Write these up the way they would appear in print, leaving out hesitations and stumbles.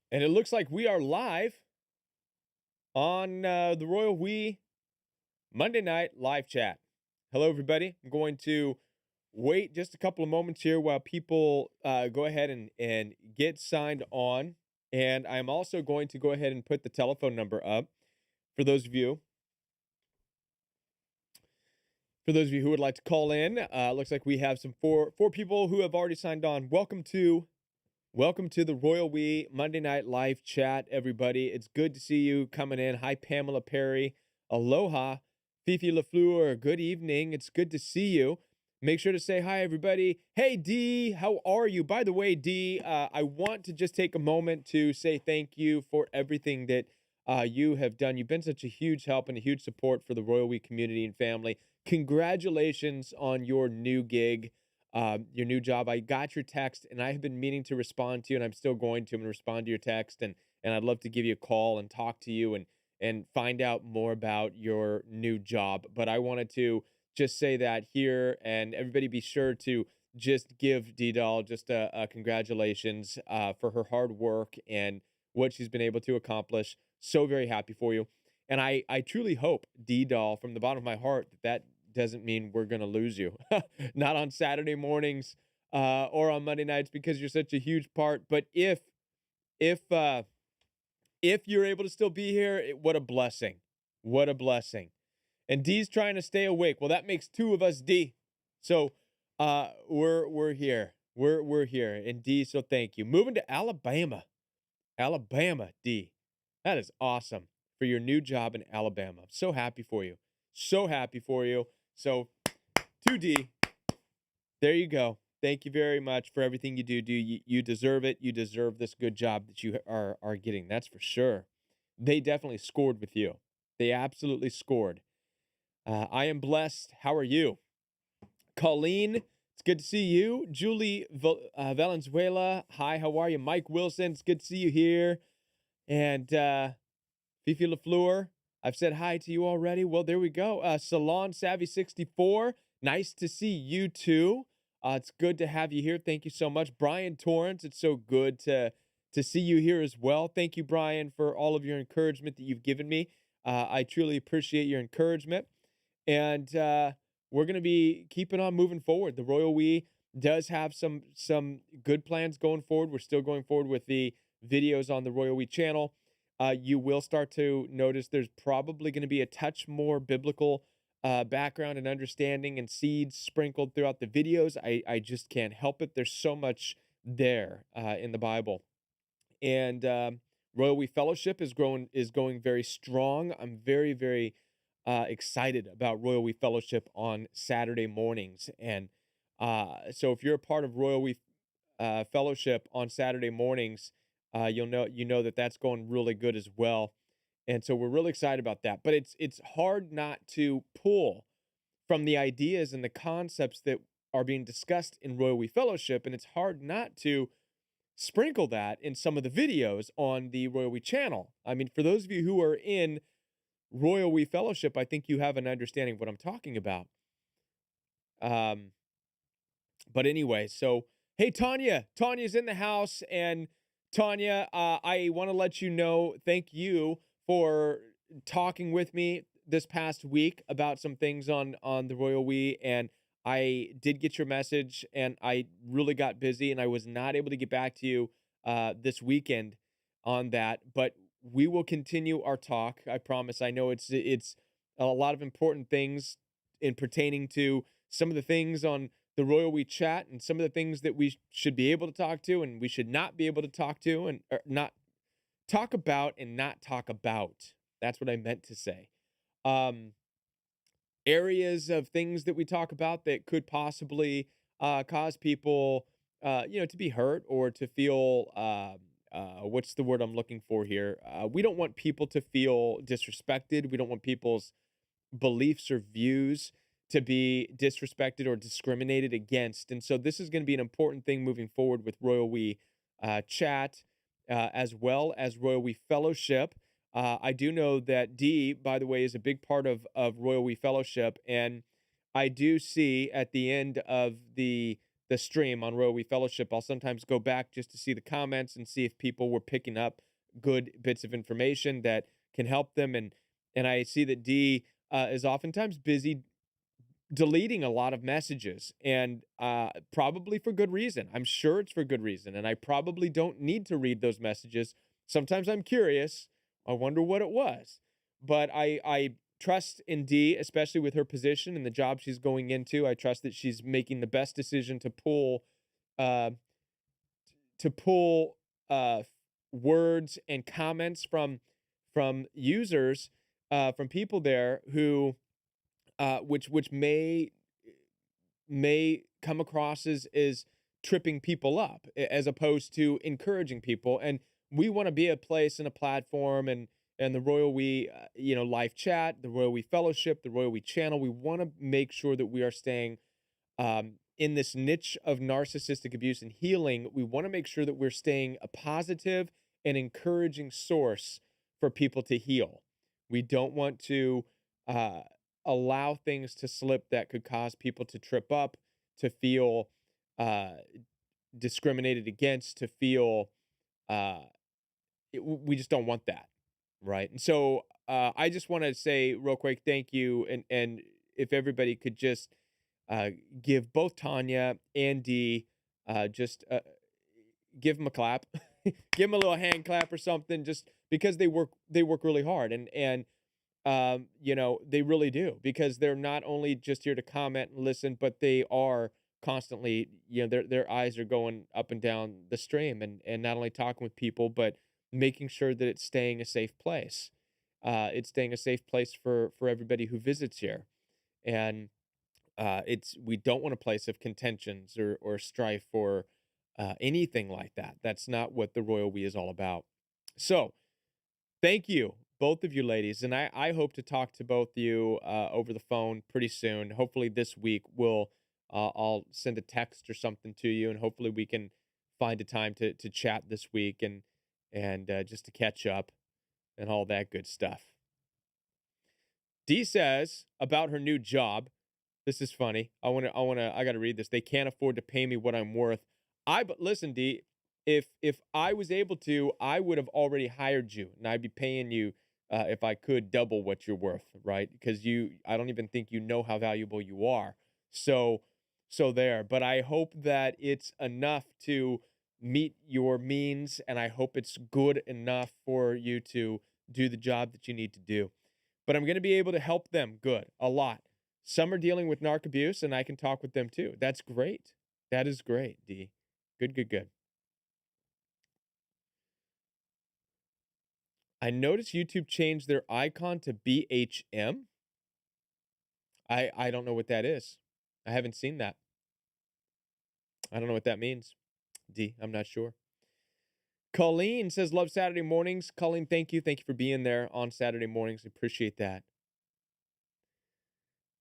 And it looks like we are live on the Royal We Monday night live chat. Hello, everybody. I'm going to wait just a couple of moments here while people go ahead and get signed on. And I'm also going to go ahead and put the telephone number up for those of you. For those of you who would like to call in, looks like we have some four people who have already signed on. Welcome to the Royal We Monday Night Live Chat, everybody. It's good to see you coming in. Hi, Pamela Perry. Aloha. Fifi LaFleur, good evening. It's good to see you. Make sure to say hi, everybody. Hey, Dee, how are you? By the way, Dee, I want to just take a moment to say thank you for everything that you have done. You've been such a huge help and a huge support for the Royal We community and family. Congratulations on your new gig. Your new job. I got your text and I have been meaning to respond to you, and I'm still going to. I'm gonna respond to your text, and I'd love to give you a call and talk to you and find out more about your new job. But I wanted to just say that here, and everybody be sure to just give D-Doll just a congratulations for her hard work and what she's been able to accomplish. So very happy for you. And I truly hope, D-Doll, from the bottom of my heart, that doesn't mean we're going to lose you. Not on Saturday mornings or on Monday nights, because you're such a huge part. But if uh, if you're able to still be here, what a blessing. What a blessing. And D's trying to stay awake. Well, that makes two of us, D. So we're here. We're here. And D, so thank you. Moving to Alabama. Alabama, D. That is awesome for your new job in Alabama. I'm so happy for you. So happy for you. So 2D, there you go. Thank you very much for everything you do. You deserve it. You deserve this good job that you are getting. That's for sure. They definitely scored with you. They absolutely scored. I am blessed. How are you? Colleen, it's good to see you. Julie Valenzuela, hi, how are you? Mike Wilson, it's good to see you here. And Fifi LaFleur, I've said hi to you already. Well, there we go. Salon Savvy 64, nice to see you too. It's good to have you here. Thank you so much. Brian Torrance, it's so good to see you here as well. Thank you, Brian, for all of your encouragement that you've given me. I truly appreciate your encouragement. And we're going to be keeping on moving forward. The Royal We does have some good plans going forward. We're still going forward with the videos on the Royal We channel. You will start to notice there's probably going to be a touch more biblical background and understanding and seeds sprinkled throughout the videos. I just can't help it. There's so much there in the Bible. And Royal We Fellowship is going very strong. I'm very, very excited about Royal We Fellowship on Saturday mornings. And so if you're a part of Royal We Fellowship on Saturday mornings, you know that that's going really good as well. And so we're really excited about that. But it's hard not to pull from the ideas and the concepts that are being discussed in Royal We Fellowship, and it's hard not to sprinkle that in some of the videos on the Royal We channel. I mean, for those of you who are in Royal We Fellowship, I think you have an understanding of what I'm talking about. But anyway, so hey, Tanya's in the house, and Tanya, I want to let you know, thank you for talking with me this past week about some things on the Royal We, and I did get your message, and I really got busy, and I was not able to get back to you this weekend on that, but we will continue our talk. I promise. I know it's a lot of important things in pertaining to some of the things on the Royal We chat and some of the things that we should be able to talk to and we should not be able to talk to and not talk about and not talk about. That's what I meant to say. Areas of things that we talk about that could possibly cause people, to be hurt or to feel, what's the word I'm looking for here? We don't want people to feel disrespected. We don't want people's beliefs or views to be disrespected or discriminated against. And so this is going to be an important thing moving forward with Royal We chat, as well as Royal We Fellowship. I do know that D, by the way, is a big part of Royal We Fellowship. And I do see at the end of the the stream on Royal We Fellowship, I'll sometimes go back just to see the comments and see if people were picking up good bits of information that can help them. And I see that D is oftentimes busy deleting a lot of messages, and probably for good reason. I'm sure it's for good reason, and I probably don't need to read those messages. Sometimes I'm curious. I wonder what it was, but I trust in D, especially with her position and the job she's going into. I trust that she's making the best decision uh, to pull uh, words and comments from users, from people there who which may come across as tripping people up, as opposed to encouraging people. And we want to be a place and a platform, and the Royal We live chat, the Royal We Fellowship, the Royal We channel. We want to make sure that we are staying in this niche of narcissistic abuse and healing. We want to make sure that we're staying a positive and encouraging source for people to heal. We don't want to uh, allow things to slip that could cause people to trip up, to feel uh, discriminated against, to feel uh, we just don't want that, right? And so I just want to say real quick, thank you, and if everybody could just uh, give both Tanya and Dee just give them a clap, give them a little hand clap or something, just because they work really hard, and they really do, because they're not only just here to comment and listen, but they are constantly, their eyes are going up and down the stream, and not only talking with people, but making sure that it's staying a safe place. It's staying a safe place for everybody who visits here, and we don't want a place of contentions or strife or anything like that. That's not what the Royal We is all about. So thank you, both of you ladies, and I hope to talk to both of you over the phone pretty soon. Hopefully this week I'll send a text or something to you, and hopefully we can find a time to chat this week, and just to catch up and all that good stuff. Dee says about her new job. This is funny. I gotta read this. They can't afford to pay me what I'm worth. But listen, D, if I was able to, I would have already hired you, and I'd be paying you, if I could, double what you're worth, right? Because I don't even think you know how valuable you are. So, so there. But I hope that it's enough to meet your means, and I hope it's good enough for you to do the job that you need to do. But I'm going to be able to help them a lot. Some are dealing with narc abuse, and I can talk with them too. That's great. That is great, D. Good, good, good. I noticed YouTube changed their icon to BHM. I don't know what that is. I haven't seen that. I don't know what that means. D, I'm not sure. Colleen says, love Saturday mornings. Colleen, thank you. Thank you for being there on Saturday mornings. Appreciate that.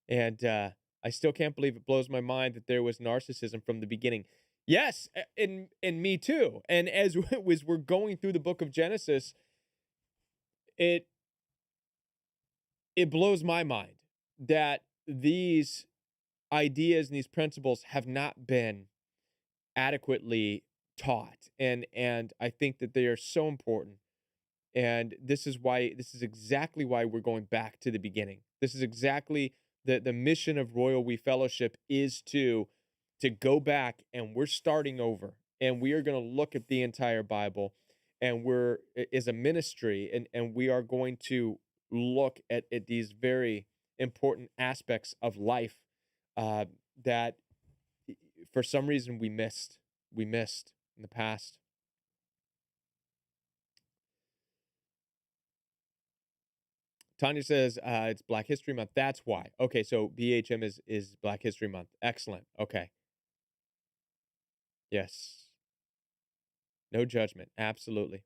And I still can't believe it blows my mind that there was narcissism from the beginning. Yes, and me too. And as we're going through the book of Genesis, it blows my mind that these ideas and these principles have not been adequately taught. And I think that they are so important. And this is exactly why we're going back to the beginning. This is exactly the mission of Royal We Fellowship, is to go back, and we're starting over, and we are going to look at the entire Bible, and we're is a ministry, and we are going to look at these very important aspects of life that for some reason we missed in the past. Tanya says it's Black History Month. That's why. Okay, so BHM is Black History Month. Excellent. Okay. Yes. No judgment. Absolutely.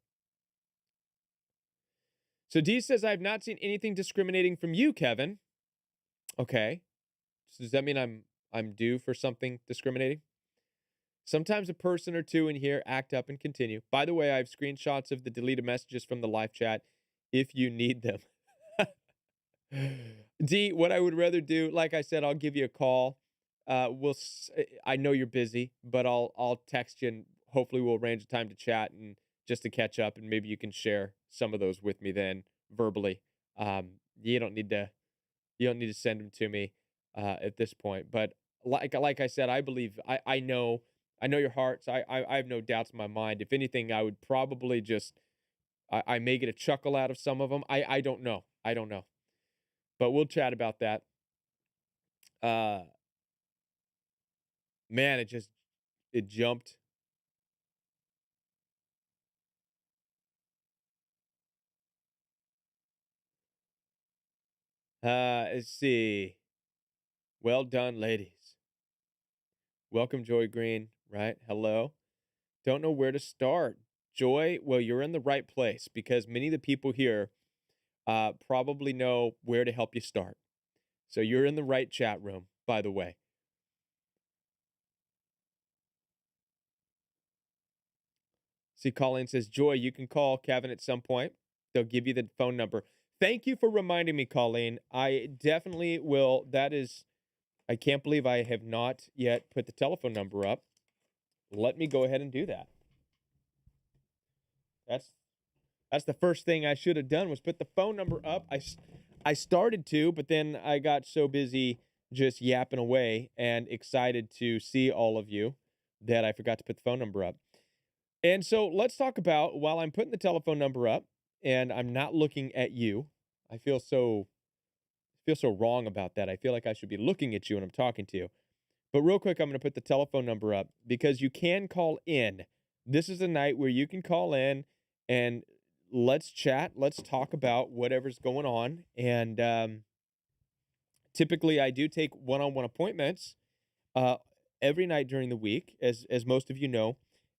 So D says, I have not seen anything discriminating from you, Kevin. Okay. So does that mean I'm due for something discriminating? Sometimes a person or two in here act up and continue. By the way, I have screenshots of the deleted messages from the live chat if you need them. D, what I would rather do, like I said, I'll give you a call I know you're busy, but I'll text you and hopefully we'll arrange a time to chat and just to catch up, and maybe you can share some of those with me then verbally. You don't need to send them to me at this point, but like I said, I believe I know your hearts. I have no doubts in my mind. If anything, I would probably just I may get a chuckle out of some of them. I don't know. I don't know. But we'll chat about that. Uh Man, it jumped. Let's see. Well done, ladies. Welcome, Joy Green, right? Hello. Don't know where to start. Joy, well, you're in the right place because many of the people here probably know where to help you start. So you're in the right chat room, by the way. See, Colleen says, Joy, you can call Kevin at some point. They'll give you the phone number. Thank you for reminding me, Colleen. I definitely will. I can't believe I have not yet put the telephone number up. Let me go ahead and do that. That's the first thing I should have done was put the phone number up. I started to, but then I got so busy just yapping away and excited to see all of you that I forgot to put the phone number up. And so let's talk about, while I'm putting the telephone number up and I'm not looking at you, I feel so wrong about that. I feel like I should be looking at you when I'm talking to you. But real quick, I'm going to put the telephone number up because you can call in. This is a night where you can call in and let's chat. Let's talk about whatever's going on. And typically, I do take one-on-one appointments uh, every night during the week, as most of you know.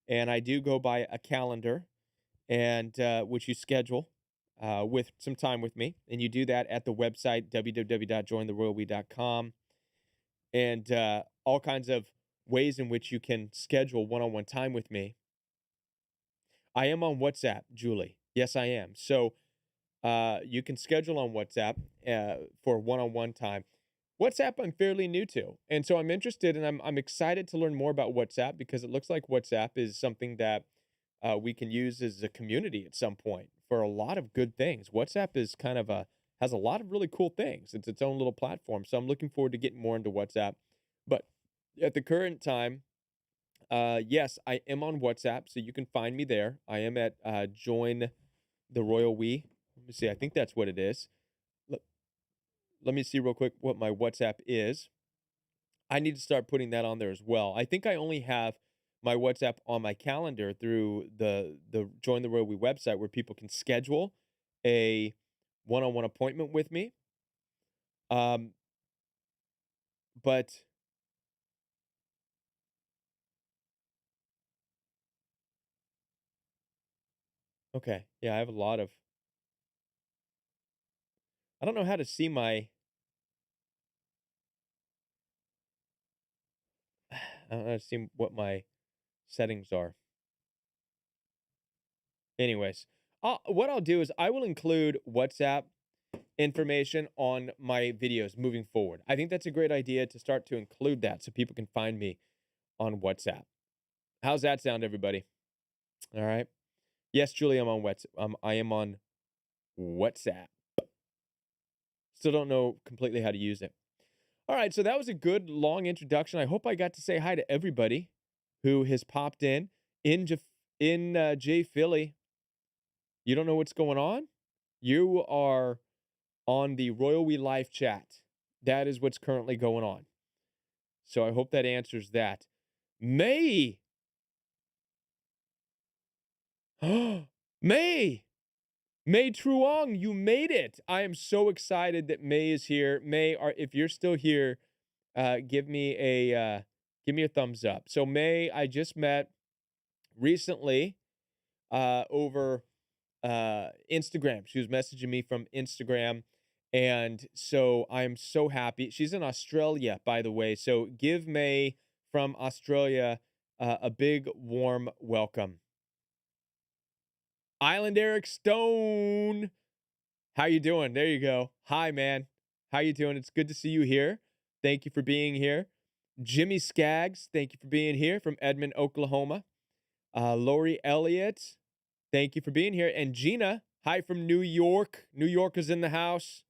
And I do go by a calendar, and which you schedule with some time with me. And you do that at the website, www.jointheroyalwe.com. And all kinds of ways in which you can schedule one-on-one time with me. I am on WhatsApp, Julie. Yes, I am. So you can schedule on WhatsApp for one-on-one time. WhatsApp, I'm fairly new to, and so I'm interested, and I'm excited to learn more about WhatsApp because it looks like WhatsApp is something that we can use as a community at some point for a lot of good things. WhatsApp is has a lot of really cool things. It's its own little platform, so I'm looking forward to getting more into WhatsApp. But at the current time, yes, I am on WhatsApp, so you can find me there. I am at Join the Royal We. Let me see. I think that's what it is. Let, let me see real quick what my WhatsApp is. I need to start putting that on there as well. I think I only have my WhatsApp on my calendar through the Join the Royal We website where people can schedule a one-on-one appointment with me. Um, but okay, yeah, I have a lot of. I don't know how to see my. I don't know how to see what my settings are. Anyways, what I'll do is I will include WhatsApp information on my videos moving forward. I think that's a great idea to start to include that so people can find me on WhatsApp. How's that sound, everybody? All right. Yes, Julie, I'm on WhatsApp. I am on WhatsApp. Still don't know completely how to use it. All right, so that was a good long introduction. I hope I got to say hi to everybody who has popped in J Philly. You don't know what's going on? You are on the Royal We Live chat. That is what's currently going on. So I hope that answers that. May. May. May Truong, you made it. I am so excited that May is here. May, if you're still here, give me a thumbs up. So May, I just met recently over Instagram. She was messaging me from Instagram. And so I'm so happy. She's in Australia, by the way. So give May from Australia a big, warm welcome. Island Eric Stone. How you doing? There you go. Hi, man. How you doing? It's good to see you here. Thank you for being here. Jimmy Skaggs, thank you for being here from Edmond, Oklahoma. Lori Elliott, thank you for being here. And Gina, hi from New York. New York is in the house.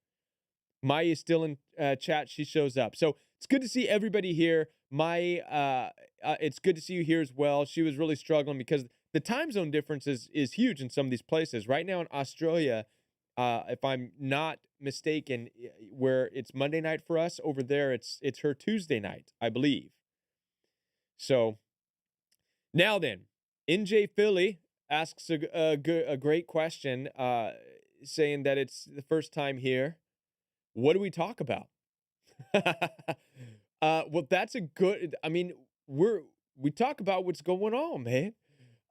Maya's still in chat. She shows up. So it's good to see everybody here. It's good to see you here as well. She was really struggling because the time zone difference is huge in some of these places. Right now in Australia, if I'm not mistaken, where it's Monday night for us, over there it's her Tuesday night, I believe. So now then, NJ Philly asks a great question, saying that it's the first time here. What do we talk about? Well, that's a good. I mean, we talk about what's going on, man.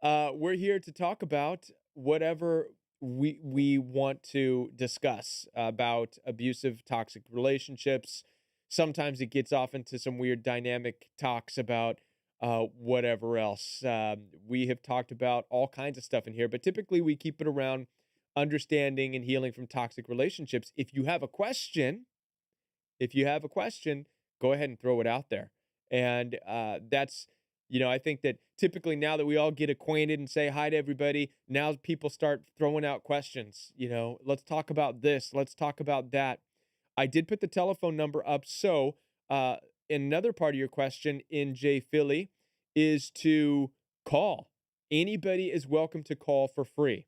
We're here to talk about whatever we want to discuss about abusive, toxic relationships. Sometimes it gets off into some weird dynamic talks about whatever else. We have talked about all kinds of stuff in here, but typically we keep it around understanding and healing from toxic relationships. If you have a question, go ahead and throw it out there. And that's, I think that typically now that we all get acquainted and say hi to everybody, now people start throwing out questions. Let's talk about this. Let's talk about that. I did put the telephone number up. So another part of your question in J Philly is to call. Anybody is welcome to call for free.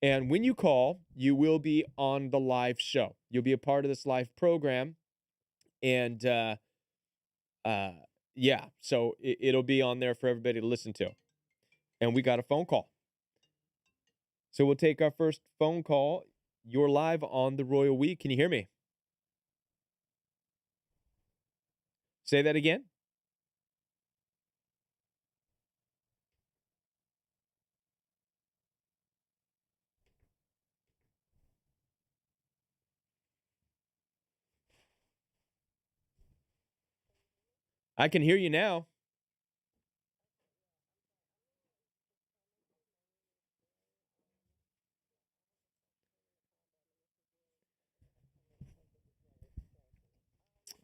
And when you call, you will be on the live show. You'll be a part of this live program. And uh, yeah, so it'll be on there for everybody to listen to. And we got a phone call. So we'll take our first phone call. You're live on the Royal We. Can you hear me? Say that again. I can hear you now.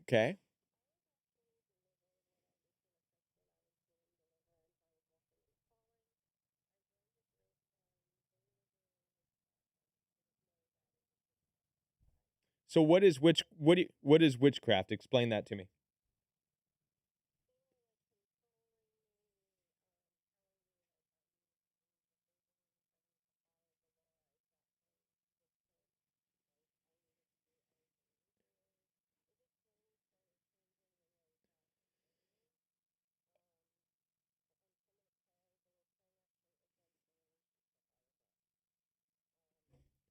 Okay. So what is witchcraft? Explain that to me.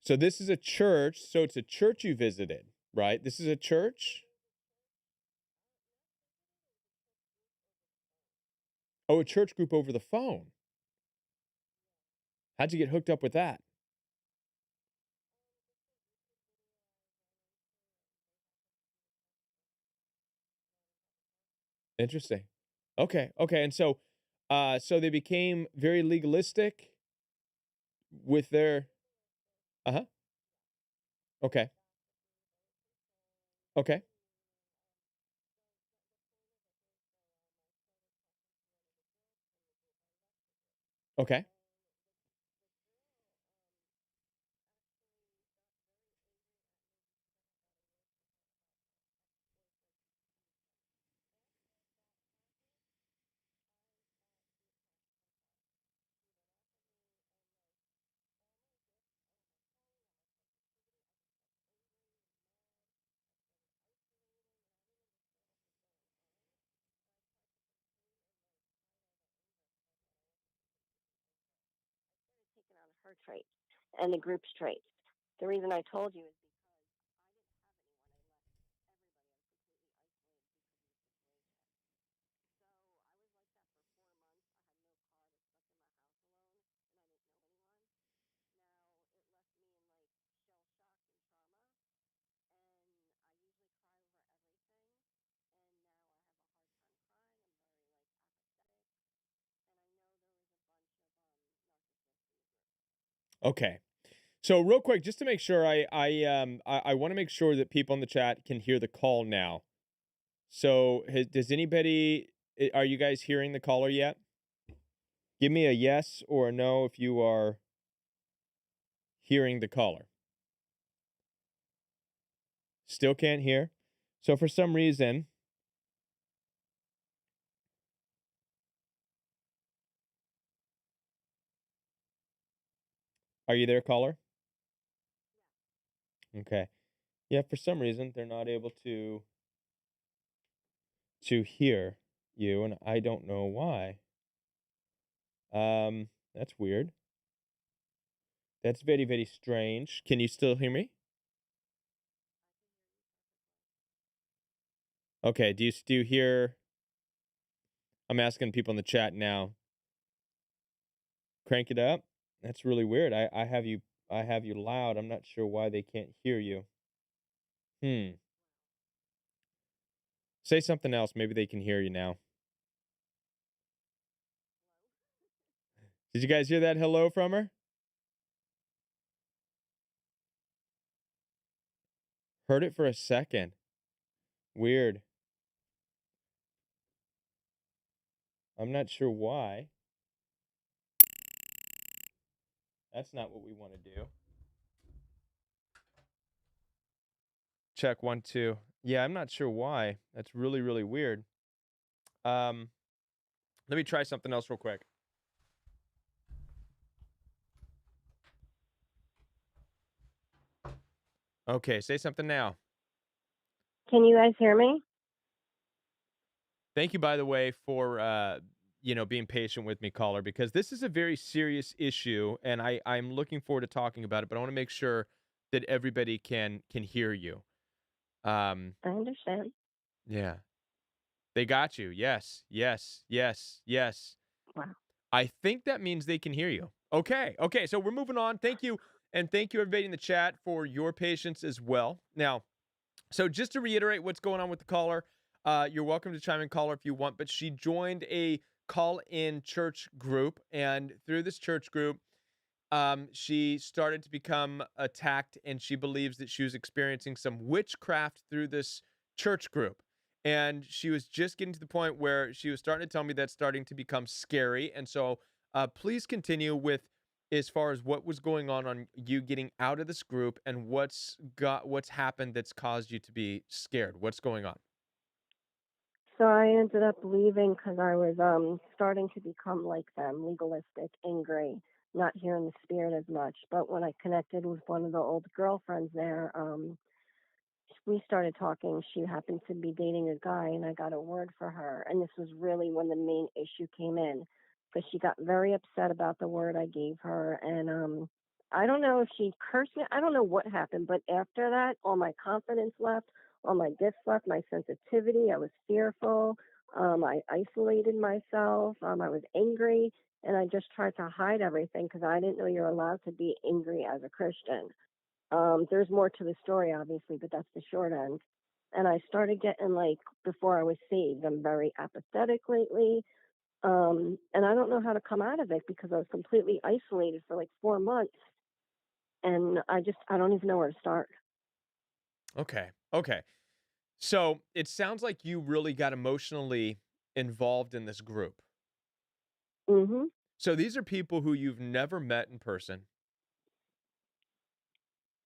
So this is a church. So it's a church you visited, right? This is a church. Oh, a church group over the phone. How'd you get hooked up with that? Interesting. Okay. Okay. And so they became very legalistic with their. Uh huh. Okay. Okay. Okay. taken on her traits and the group's traits. The reason I told you is because Okay. So real quick, just to make sure, I want to make sure that people in the chat can hear the call now. So, does anybody, are you guys hearing the caller yet? Give me a yes or a no if you are hearing the caller. Still can't hear. So, for some reason, are you there, caller? Okay. Yeah, for some reason, they're not able to hear you, and I don't know why. That's weird. That's very, very strange. Can you still hear me? Okay. Do you hear? I'm asking people in the chat now. Crank it up. That's really weird. I have you loud. I'm not sure why they can't hear you. Hmm. Say something else. Maybe they can hear you now. Did you guys hear that hello from her? Heard it for a second. Weird. I'm not sure why. That's not what we want to do. Check 1 2. Yeah, I'm not sure why. That's really, really weird. Um, Let me try something else real quick. Okay, say something now. Can you guys hear me? Thank you, by the way, for being patient with me, caller, because this is a very serious issue, and I'm looking forward to talking about it. But I want to make sure that everybody can hear you. I understand. Yeah, they got you. Yes, yes, yes, yes. Wow. I think that means they can hear you. Okay, okay. So we're moving on. Thank you, and thank you everybody in the chat for your patience as well. Now, so just to reiterate what's going on with the caller, you're welcome to chime in, caller, if you want. But she joined a call-in church group, and through this church group, she started to become attacked, and she believes that she was experiencing some witchcraft through this church group. And she was just getting to the point where she was starting to tell me that's starting to become scary. And so, please continue with as far as what was going on you getting out of this group and what's happened that's caused you to be scared. What's going on? So I ended up leaving because I was starting to become like them, legalistic, angry, not hearing the spirit as much. But when I connected with one of the old girlfriends there, we started talking. She happened to be dating a guy, and I got a word for her. And this was really when the main issue came in, because she got very upset about the word I gave her. And I don't know if she cursed me. I don't know what happened, but after that, all my confidence left, all my gifts left, my sensitivity. I was fearful. I isolated myself. I was angry, and I just tried to hide everything because I didn't know you're allowed to be angry as a Christian. There's more to the story, obviously, but that's the short end. And I started getting like, before I was saved, I'm very apathetic lately. And I don't know how to come out of it because I was completely isolated for like 4 months. And I don't even know where to start. Okay. Okay. So it sounds like you really got emotionally involved in this group. Mm-hmm. So these are people who you've never met in person.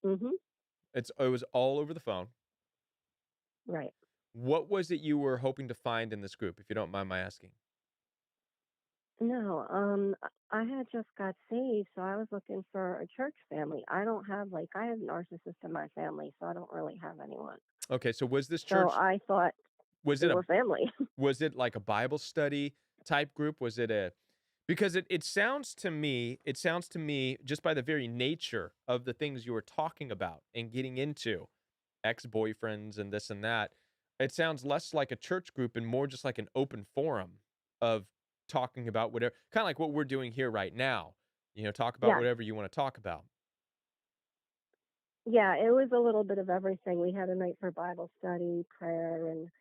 Mm-hmm. It was all over the phone. Right. What was it you were hoping to find in this group, if you don't mind my asking? No, I had just got saved, so I was looking for a church family. I have narcissists in my family, so I don't really have anyone. Okay, so was this So church I thought was they it a were family. was it like a Bible study type group? Was it a because it sounds to me just by the very nature of the things you were talking about and getting into, ex-boyfriends and this and that, it sounds less like a church group and more just like an open forum of talking about whatever, kind of like what we're doing here right now. Talk about Yes. whatever you want to talk about. Yeah, it was a little bit of everything. We had a night for Bible study, prayer, and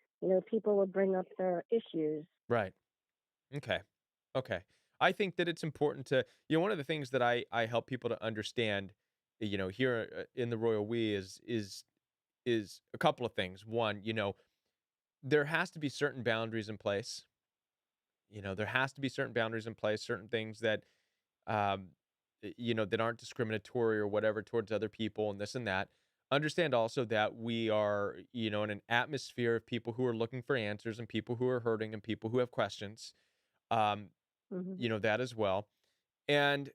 people would bring up their issues. Right. Okay. Okay. I think that it's important to, one of the things that I help people to understand, here in the Royal We is a couple of things. One, there has to be certain boundaries in place. There has to be certain boundaries in place, certain things that, um, that aren't discriminatory or whatever towards other people and this and that. Understand also that we are, in an atmosphere of people who are looking for answers and people who are hurting and people who have questions. Um, Mhm. that as well. And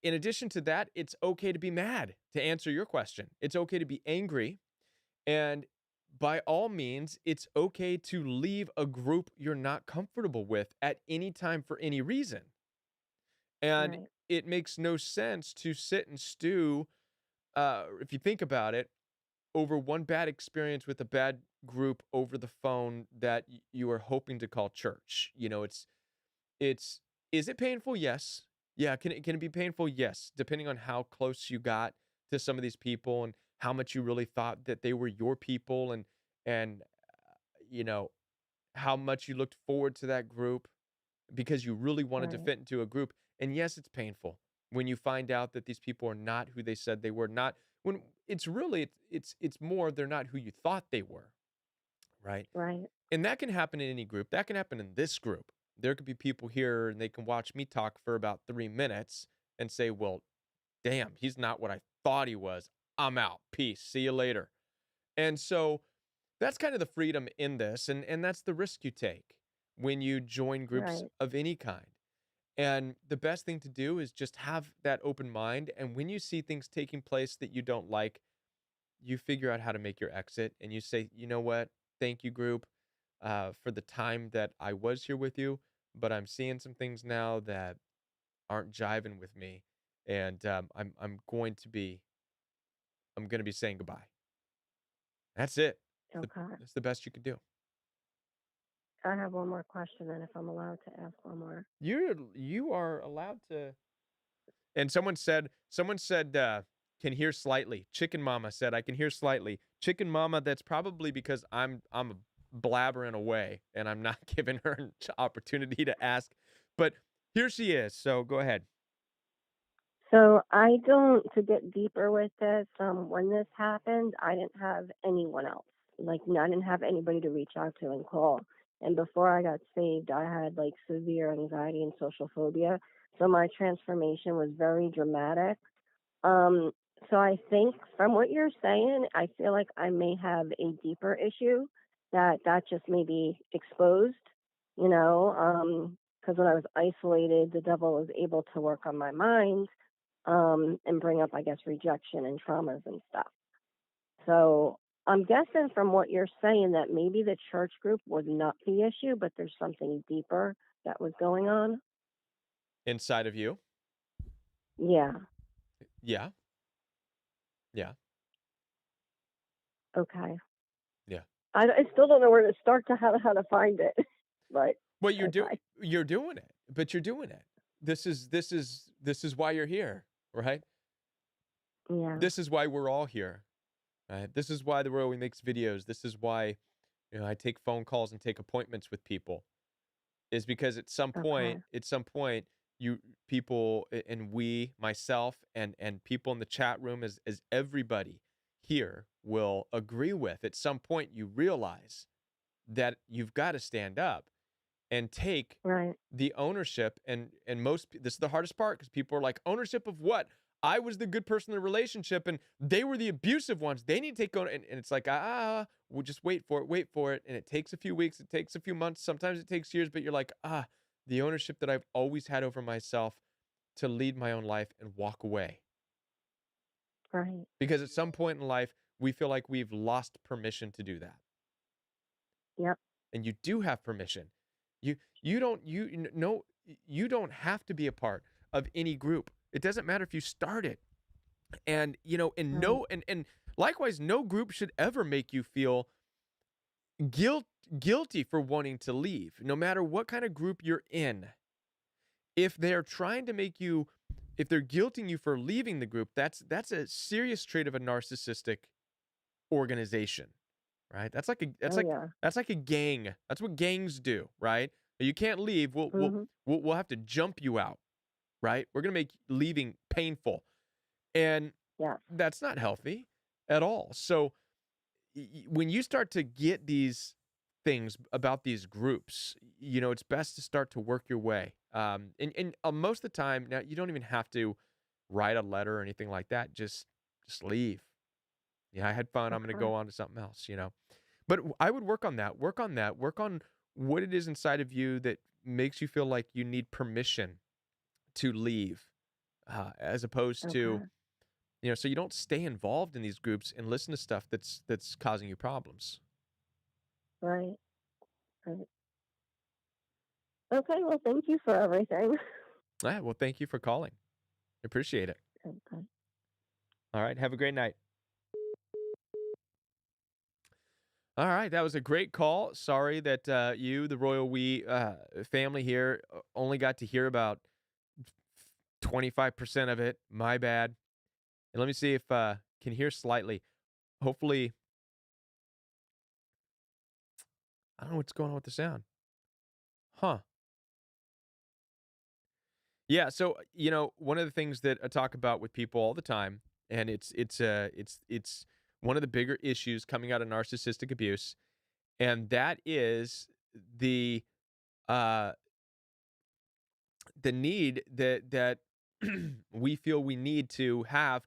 in addition to that, it's okay to be mad, to answer your question. It's okay to be angry. And by all means, it's okay to leave a group you're not comfortable with at any time for any reason. And Right. it makes no sense to sit and stew, if you think about it, over one bad experience with a bad group over the phone that you are hoping to call church. It's is it painful? Yes. Yeah, can it be painful? Yes, depending on how close you got to some of these people and how much you really thought that they were your people and you know, how much you looked forward to that group because you really wanted to Right. fit into a group. And yes, it's painful when you find out that these people are not who they said they were, not when it's really it's more they're not who you thought they were, right? Right. And that can happen in any group. That can happen in this group. There could be people here and they can watch me talk for about 3 minutes and say, well, damn, he's not what I thought he was. I'm out. Peace. See you later. And so that's kind of the freedom in this. And that's the risk you take when you join groups Right. of any kind. And the best thing to do is just have that open mind. And when you see things taking place that you don't like, you figure out how to make your exit and you say, you know what? Thank you, group, for the time that I was here with you, but I'm seeing some things now that aren't jiving with me, and I'm going to be saying goodbye. That's it. Okay. That's the best you could do. I have one more question, and if I'm allowed to ask one more. You are allowed to. And someone said, can hear slightly. Chicken Mama said, I can hear slightly. Chicken Mama, that's probably because I'm blabbering away and I'm not giving her an opportunity to ask. But here she is. So go ahead. So I don't, to get deeper with this, when this happened, I didn't have anyone else. Like, I didn't have anybody to reach out to and call. And before I got saved, I had like severe anxiety and social phobia. So my transformation was very dramatic. Um, so I think from what you're saying, I feel like I may have a deeper issue that just may be exposed, because when I was isolated, the devil was able to work on my mind, and bring up, I guess, rejection and traumas and stuff. So I'm guessing from what you're saying that maybe the church group was not the issue, but there's something deeper that was going on. Inside of you. Yeah. Yeah. Yeah. Okay. Yeah. I still don't know where to start to how to find it, but Well, okay. you're doing it, but you're doing it. This is why you're here, right? Yeah. This is why we're all here. Right? This is why the Royal We makes videos. This is why I take phone calls and take appointments with people. Is because Okay. at some point, you people and we, myself, and people in the chat room, as everybody here will agree with, at some point you realize that you've got to stand up and take Right. the ownership. And this is the hardest part because people are like, ownership of what? I was the good person in the relationship and they were the abusive ones. They need to take on, and it's like, we'll just wait for it. And it takes a few weeks, it takes a few months, sometimes it takes years, but you're like, the ownership that I've always had over myself to lead my own life and walk away. Right. Because at some point in life, we feel like we've lost permission to do that. Yep. And you do have permission. You don't you no you don't have to be a part of any group. It doesn't matter if you start it. And and Right. no and likewise no group should ever make you feel guilt guilty for wanting to leave. No matter what kind of group you're in. If they're trying to make you if they're guilting you for leaving the group, that's a serious trait of a narcissistic organization. Right? Oh yeah. That's like a gang. That's what gangs do, right? You can't leave. Mhm. We'll have to jump you out, right? We're gonna make leaving painful, and Yes. that's not healthy at all. So when you start to get these things about these groups, it's best to start to work your way. And most of the time, now you don't even have to write a letter or anything like that. Just leave. Yeah, I had fun. I'm going to Okay. go on to something else. But I would work on that. Work on that. Work on what it is inside of you that makes you feel like you need permission to leave, as opposed to, Okay. so you don't stay involved in these groups and listen to stuff that's causing you problems. Right. Right. Okay. Well, thank you for everything. All right. Well, thank you for calling. Appreciate it. Okay. All right. Have a great night. All right, that was a great call. Sorry that you, the Royal We family here, only got to hear about 25% of it. My bad. And let me see if can hear slightly. Hopefully, I don't know what's going on with the sound. Huh. Yeah. So one of the things that I talk about with people all the time, and it's one of the bigger issues coming out of narcissistic abuse, and that is the uh the need that we feel we need to have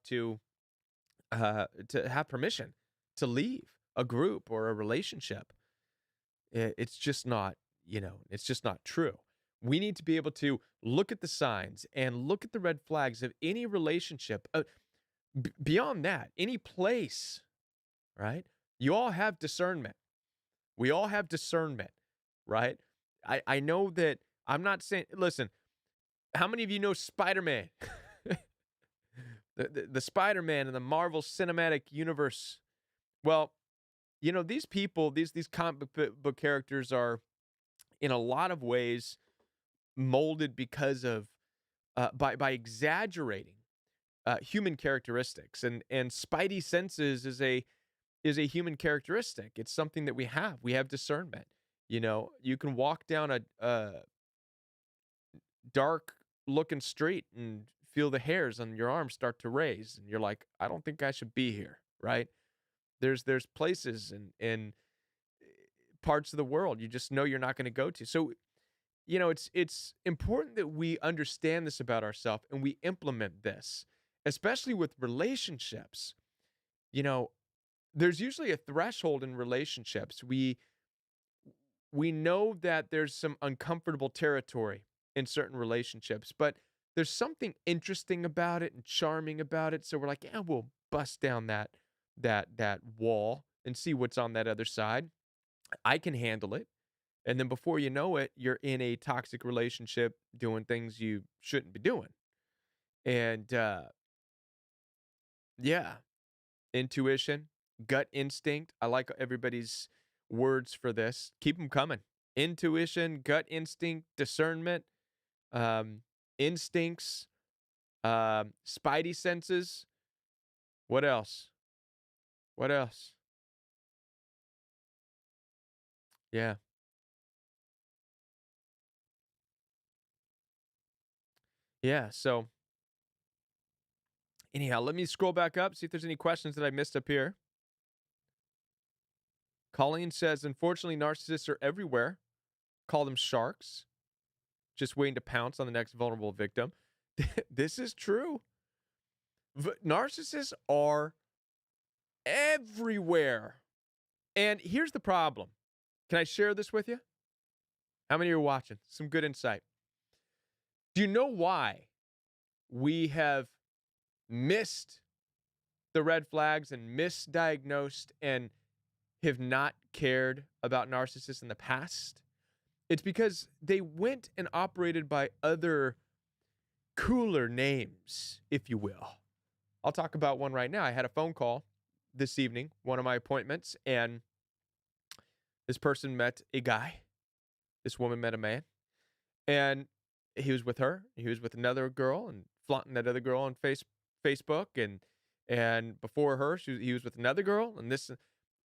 permission to leave a group or a relationship. It's just not, it's just not true. We need to be able to look at the signs and look at the red flags of any relationship. Beyond that, any place, right? You all have discernment. We all have discernment, right? I know that I'm not saying, listen, how many of you know Spider-Man? The Spider-Man in the Marvel Cinematic Universe. Well, these people, these comic book characters are in a lot of ways molded because of by exaggerating human characteristics, and spidey senses is a human characteristic. It's something that we have. We have discernment. You can walk down a dark looking street and feel the hairs on your arm start to raise, and you're like, I don't think I should be here, right? There's places and parts of the world you just know you're not going to go to. So it's important that we understand this about ourselves and we implement this, especially with relationships. you know there's usually a threshold in relationships. We know that there's some uncomfortable territory in certain relationships, but there's something interesting about it and charming about it. So we're like, yeah, we'll bust down that wall and see what's on that other side. I can handle it. And then before you know it, you're in a toxic relationship doing things you shouldn't be doing. And yeah, intuition, gut instinct. I like everybody's words for this. Keep them coming. Intuition, gut instinct, discernment, um, instincts, spidey senses. What else? What else? Yeah. Yeah. So, anyhow, let me scroll back up, see if there's any questions that I missed up here. Colleen says, unfortunately, narcissists are everywhere. Call them sharks, just waiting to pounce on the next vulnerable victim. This is true. Narcissists are everywhere. And here's the problem. Can I share this with you? How many are watching? Some good insight. Do you know why we have missed the red flags and misdiagnosed and have not cared about narcissists in the past? It's because they went and operated by other cooler names, if you will. I'll talk about one right now. I had a phone call this evening, one of my appointments, and this person met a guy. This woman met a man, and he was with her. He was with another girl and flaunting that other girl on Facebook, and before her, he was with another girl, and this.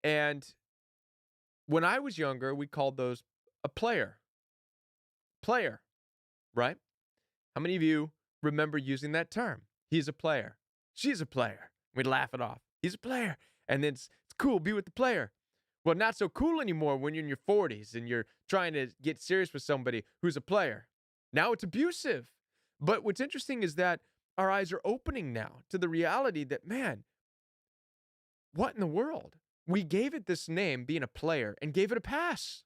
And when I was younger, we called those a player. Player, right? How many of you remember using that term? He's a player. She's a player. We'd laugh it off. He's a player. And then it's cool, be with the player. Well, not so cool anymore when you're in your 40s and you're trying to get serious with somebody who's a player. Now it's abusive. But what's interesting is that our eyes are opening now to the reality that, man, what in the world? We gave it this name, being a player, and gave it a pass.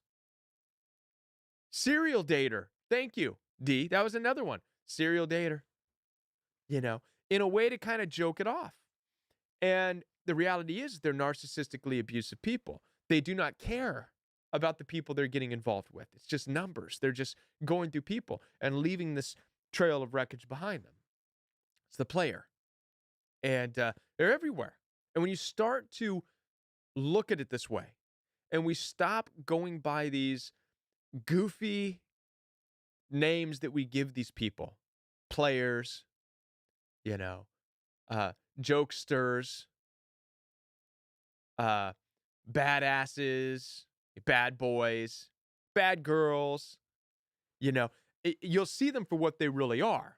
Serial dater. Thank you, D. That was another one. Serial dater. You know, in a way to kind of joke it off. And the reality is they're narcissistically abusive people. They do not care about the people they're getting involved with. It's just numbers. They're just going through people and leaving this trail of wreckage behind them. It's the player. And they're everywhere. And when you start to look at it this way, and we stop going by these goofy names that we give these people, players, you know, jokesters, badasses, bad boys, bad girls, you'll see them for what they really are,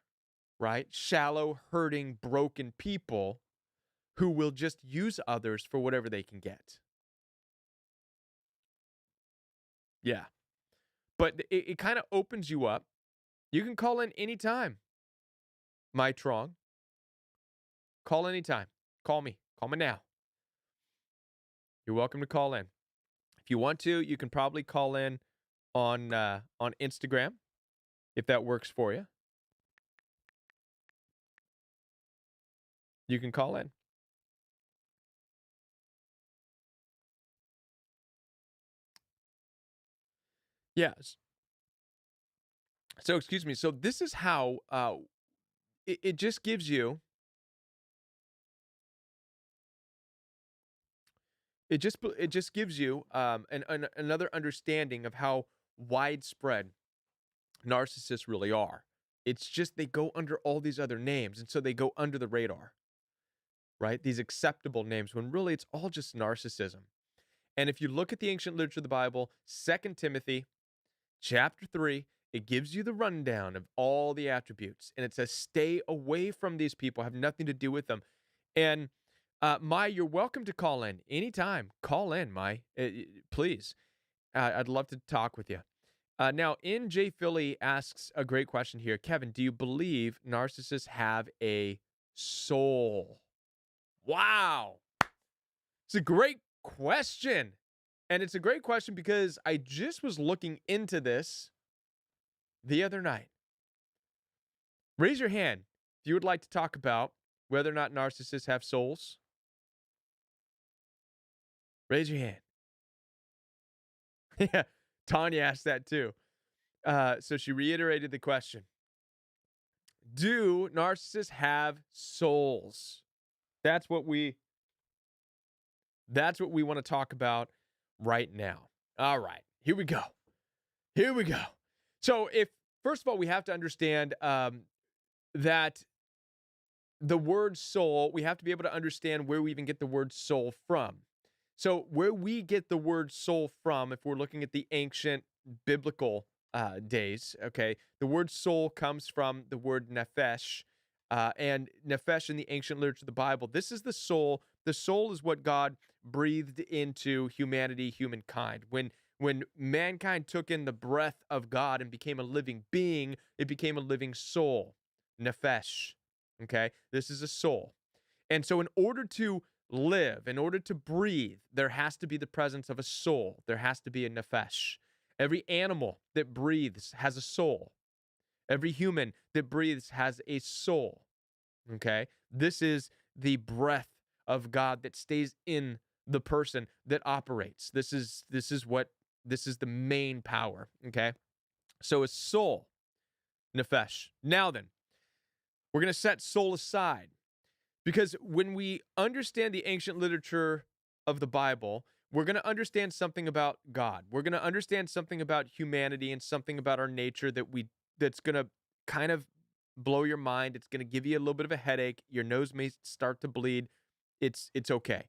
right? Shallow, hurting, broken people who will just use others for whatever they can get. Yeah. But it kind of opens you up. You can call in anytime, Mike Trong. Call anytime. Call me. Call me now. You're welcome to call in. If you want to, you can probably call in on Instagram, if that works for you. You can call in. Yes. So, excuse me. So this is how it just gives you. It just gives you another understanding of how widespread narcissists really are. It's just they go under all these other names, and so they go under the radar, right? These acceptable names, when really it's all just narcissism. And if you look at the ancient literature of the Bible, 2 Timothy chapter 3, it gives you the rundown of all the attributes. And it says, stay away from these people, have nothing to do with them. And Mai, you're welcome to call in anytime. Call in, Mai, please. I'd love to talk with you. Now, NJ Philly asks a great question here. Kevin, do you believe narcissists have a soul? Wow. It's a great question. And it's a great question because I just was looking into this the other night. Raise your hand if you would like to talk about whether or not narcissists have souls. Raise your hand. Yeah, Tanya asked that too. So she reiterated the question. Do narcissists have souls? That's what we want to talk about right now. All right, here we go. So first of all, we have to understand that the word soul, we have to be able to understand where we even get the word soul from. So where we get the word soul from, if we're looking at the ancient biblical days, okay, the word soul comes from the word nephesh, and nephesh in the ancient literature of the Bible, this is the soul. The soul is what God breathed into humanity, humankind. When mankind took in the breath of God and became a living being, it became a living soul, nephesh, okay? This is a soul. And so in order to live, in order to breathe, there has to be the presence of a soul. There has to be a nephesh. Every animal that breathes has a soul. Every human that breathes has a soul. Okay? This is the breath of God that stays in the person that operates. This is the main power. Okay? So a soul, nephesh. Now then, we're going to set soul aside. Because when we understand the ancient literature of the Bible, we're going to understand something about God. We're going to understand something about humanity and something about our nature that's going to kind of blow your mind. It's going to give you a little bit of a headache. Your nose may start to bleed. It's okay.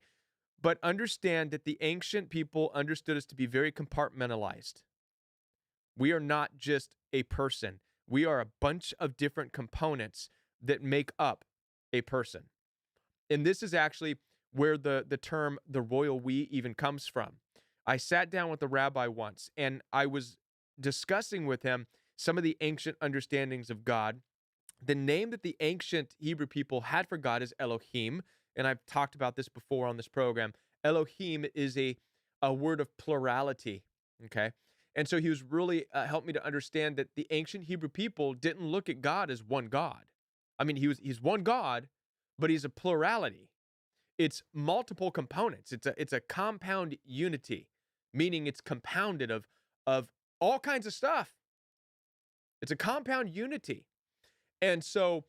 But understand that the ancient people understood us to be very compartmentalized. We are not just a person. We are a bunch of different components that make up a person. And this is actually where the term the royal we even comes from. I sat down with a rabbi once, and I was discussing with him some of the ancient understandings of God. The name that the ancient Hebrew people had for God is Elohim, and I've talked about this before on this program. Elohim is a word of plurality, okay? And so he was really helped me to understand that the ancient Hebrew people didn't look at God as one God. I mean, he's one God, but he's a plurality. It's multiple components. It's a compound unity, meaning it's compounded of all kinds of stuff. It's a compound unity. And so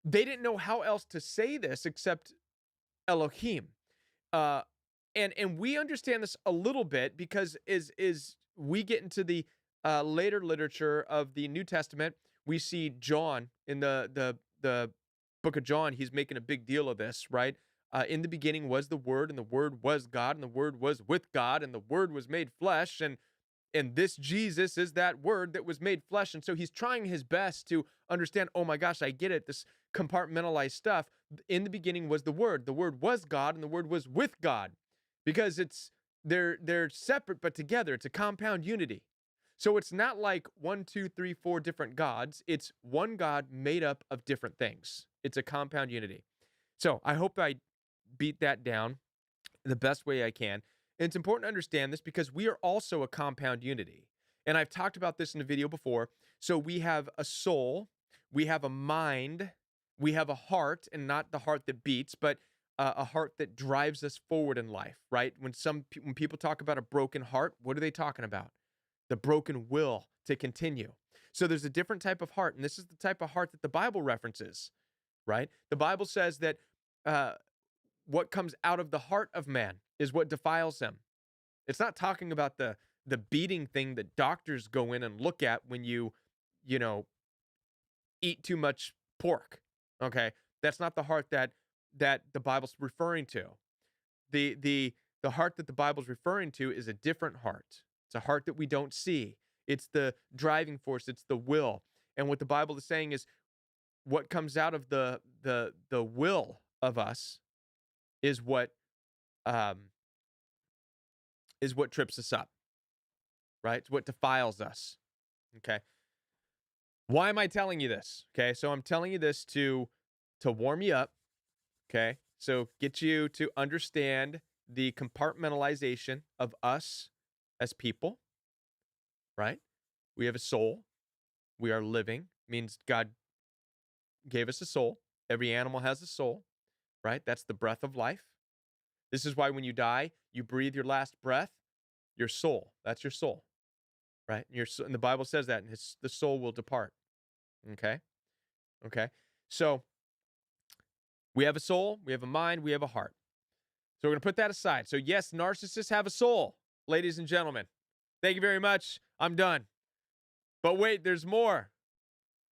they didn't know how else to say this except Elohim. Uh, and we understand this a little bit because is we get into the later literature of the New Testament, we see John in the book of John. He's making a big deal of this, right? In the beginning was the Word, and the Word was God, and the Word was with God, and the Word was made flesh, and this Jesus is that Word that was made flesh. And so he's trying his best to understand, oh my gosh, I get it, this compartmentalized stuff. In the beginning was the Word was God, and the Word was with God, because they're separate but together. It's a compound unity. So it's not like 1, 2, 3, 4 different gods. It's one God made up of different things. It's a compound unity. So I hope I beat that down the best way I can. And it's important to understand this because we are also a compound unity. And I've talked about this in a video before. So we have a soul, we have a mind, we have a heart, and not the heart that beats, but a heart that drives us forward in life, right? When people talk about a broken heart, what are they talking about? The broken will to continue. So there's a different type of heart, and this is the type of heart that the Bible references, right? The Bible says that what comes out of the heart of man is what defiles him. It's not talking about the beating thing that doctors go in and look at when you know, eat too much pork. Okay? That's not the heart that the Bible's referring to. The heart that the Bible's referring to is a different heart. It's a heart that we don't see. It's the driving force, it's the will. And what the Bible is saying is what comes out of the will of us is what um is what trips us up, right? It's what defiles us. Okay. Why am I telling you this? Okay. So I'm telling you this to warm you up. Okay. So get you to understand the compartmentalization of us as people, right? We have a soul. We are living, means God gave us a soul. Every animal has a soul, right? That's the breath of life. This is why when you die, you breathe your last breath, your soul. That's your soul, right? And the Bible says that, and the soul will depart. Okay. Okay. So we have a soul, we have a mind, we have a heart. So we're going to put that aside. So, yes, narcissists have a soul, ladies and gentlemen. Thank you very much. I'm done. But wait, there's more.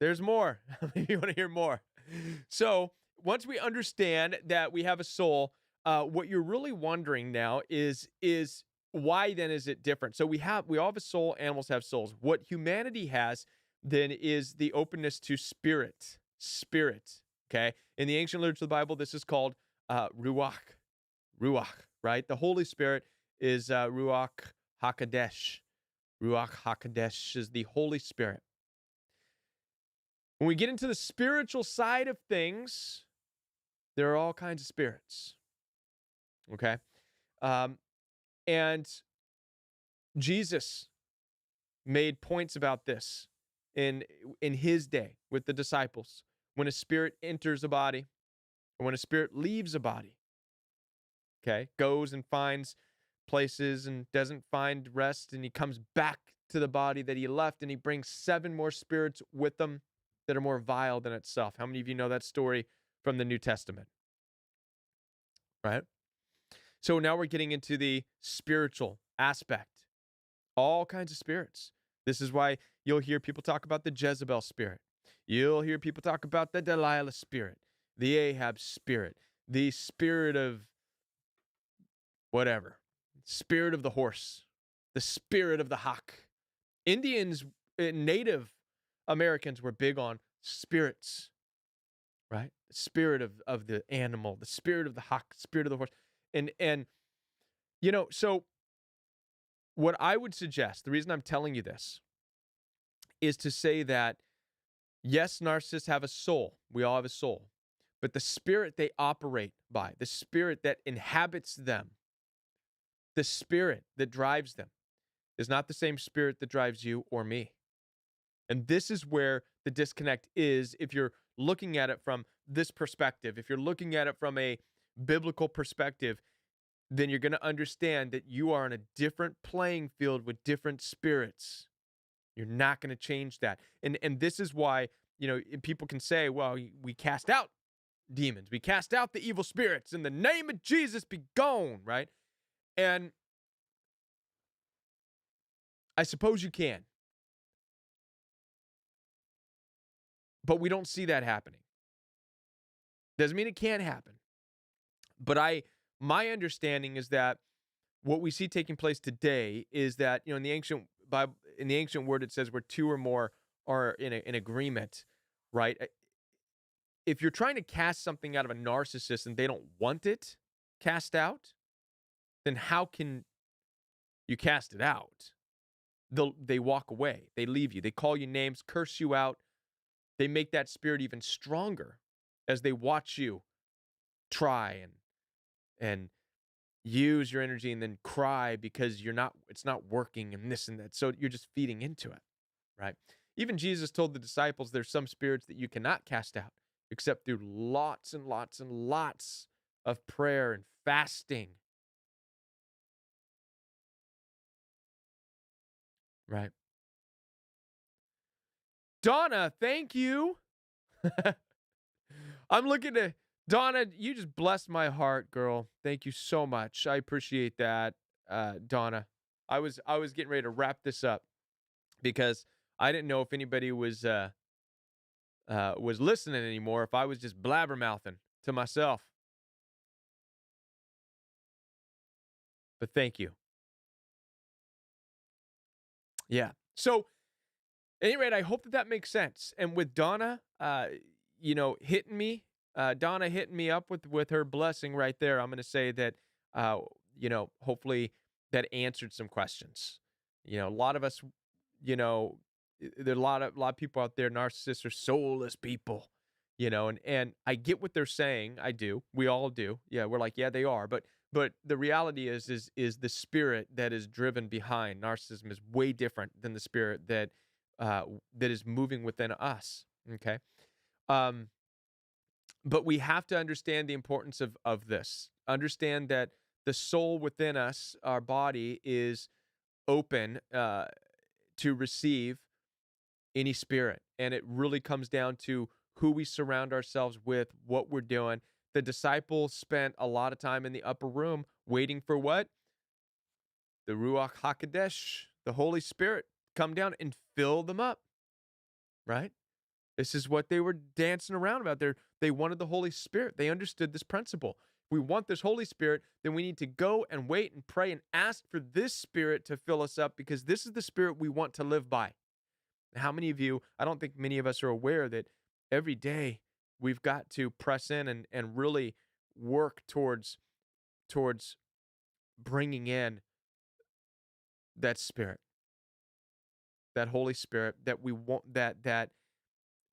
There's more. If you want to hear more. So, once we understand that we have a soul, what you're really wondering now is why then is it different? So we all have a soul, animals have souls. What humanity has then is the openness to spirit. Spirit. Okay. In the ancient literature of the Bible, this is called ruach. Ruach, right? The Holy Spirit is Ruach HaKodesh. Ruach HaKodesh is the Holy Spirit. When we get into the spiritual side of things, there are all kinds of spirits. Okay? And Jesus made points about this in his day with the disciples. When a spirit enters a body, or when a spirit leaves a body, okay, goes and finds places and doesn't find rest, and he comes back to the body that he left, and he brings 7 more spirits with them that are more vile than itself. How many of you know that story from the New Testament? Right? So now we're getting into the spiritual aspect. All kinds of spirits. This is why you'll hear people talk about the Jezebel spirit. You'll hear people talk about the Delilah spirit, the Ahab spirit, the spirit of whatever, spirit of the horse, the spirit of the hawk. Indians, Native Americans were big on spirits, right? The spirit of the animal, the spirit of the hawk, spirit of the horse. And so what I would suggest, the reason I'm telling you this, is to say that, yes, narcissists have a soul. We all have a soul. But the spirit they operate by, the spirit that inhabits them, the spirit that drives them, is not the same spirit that drives you or me. And this is where the disconnect is if you're looking at it from this perspective. If you're looking at it from a biblical perspective, then you're going to understand that you are on a different playing field with different spirits. You're not going to change that. And this is why, people can say, well, we cast out demons. We cast out the evil spirits in the name of Jesus, be gone, right? And I suppose you can. But we don't see that happening. Doesn't mean it can't happen. But my understanding is that what we see taking place today is that, in the ancient Bible, in the ancient word, it says where two or more are in agreement, right? If you're trying to cast something out of a narcissist and they don't want it cast out, then how can you cast it out? They walk away. They leave you. They call you names, curse you out. They make that spirit even stronger as they watch you try and use your energy and then cry because it's not working and this and that. So you're just feeding into it, right? Even Jesus told the disciples there's some spirits that you cannot cast out except through lots and lots and lots of prayer and fasting, right? Donna, thank you. I'm looking to Donna, you just blessed my heart, girl. Thank you so much. I appreciate that, Donna. I was getting ready to wrap this up because I didn't know if anybody was listening anymore, if I was just blabbermouthing to myself. But thank you. Yeah. So, at any rate, I hope that makes sense. And with Donna, hitting me, Donna hitting me up with her blessing right there, I'm going to say that, hopefully that answered some questions. A lot of us, there are a lot of people out there, narcissists are soulless people, and I get what they're saying. I do. We all do. Yeah, we're like, yeah, they are. But the reality is the spirit that is driven behind narcissism is way different than the spirit that is moving within us. Okay. But we have to understand the importance of this. Understand that the soul within us, our body, is open to receive any spirit. And it really comes down to who we surround ourselves with, what we're doing. The disciples spent a lot of time in the upper room waiting for what? The Ruach HaKodesh, the Holy Spirit, come down and fill them up, right? This is what they were dancing around about. They wanted the Holy Spirit. They understood this principle. If we want this Holy Spirit, then we need to go and wait and pray and ask for this Spirit to fill us up because this is the Spirit we want to live by. How many of you, I don't think many of us are aware that every day we've got to press in and really work towards bringing in that Spirit, that Holy Spirit, that we want that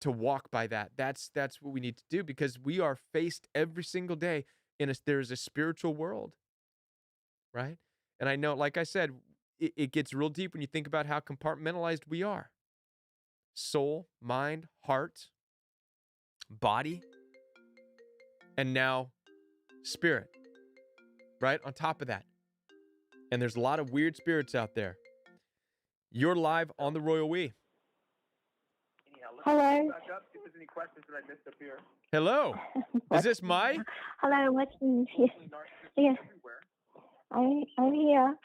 to walk by that. That's what we need to do because we are faced every single day there's a spiritual world, right? And I know, like I said, it gets real deep when you think about how compartmentalized we are. Soul, mind, heart, body, and now spirit, right? On top of that. And there's a lot of weird spirits out there. You're live on the Royal We. Hello. Hello. Is this Mai? Hello, what's yes. I'm here.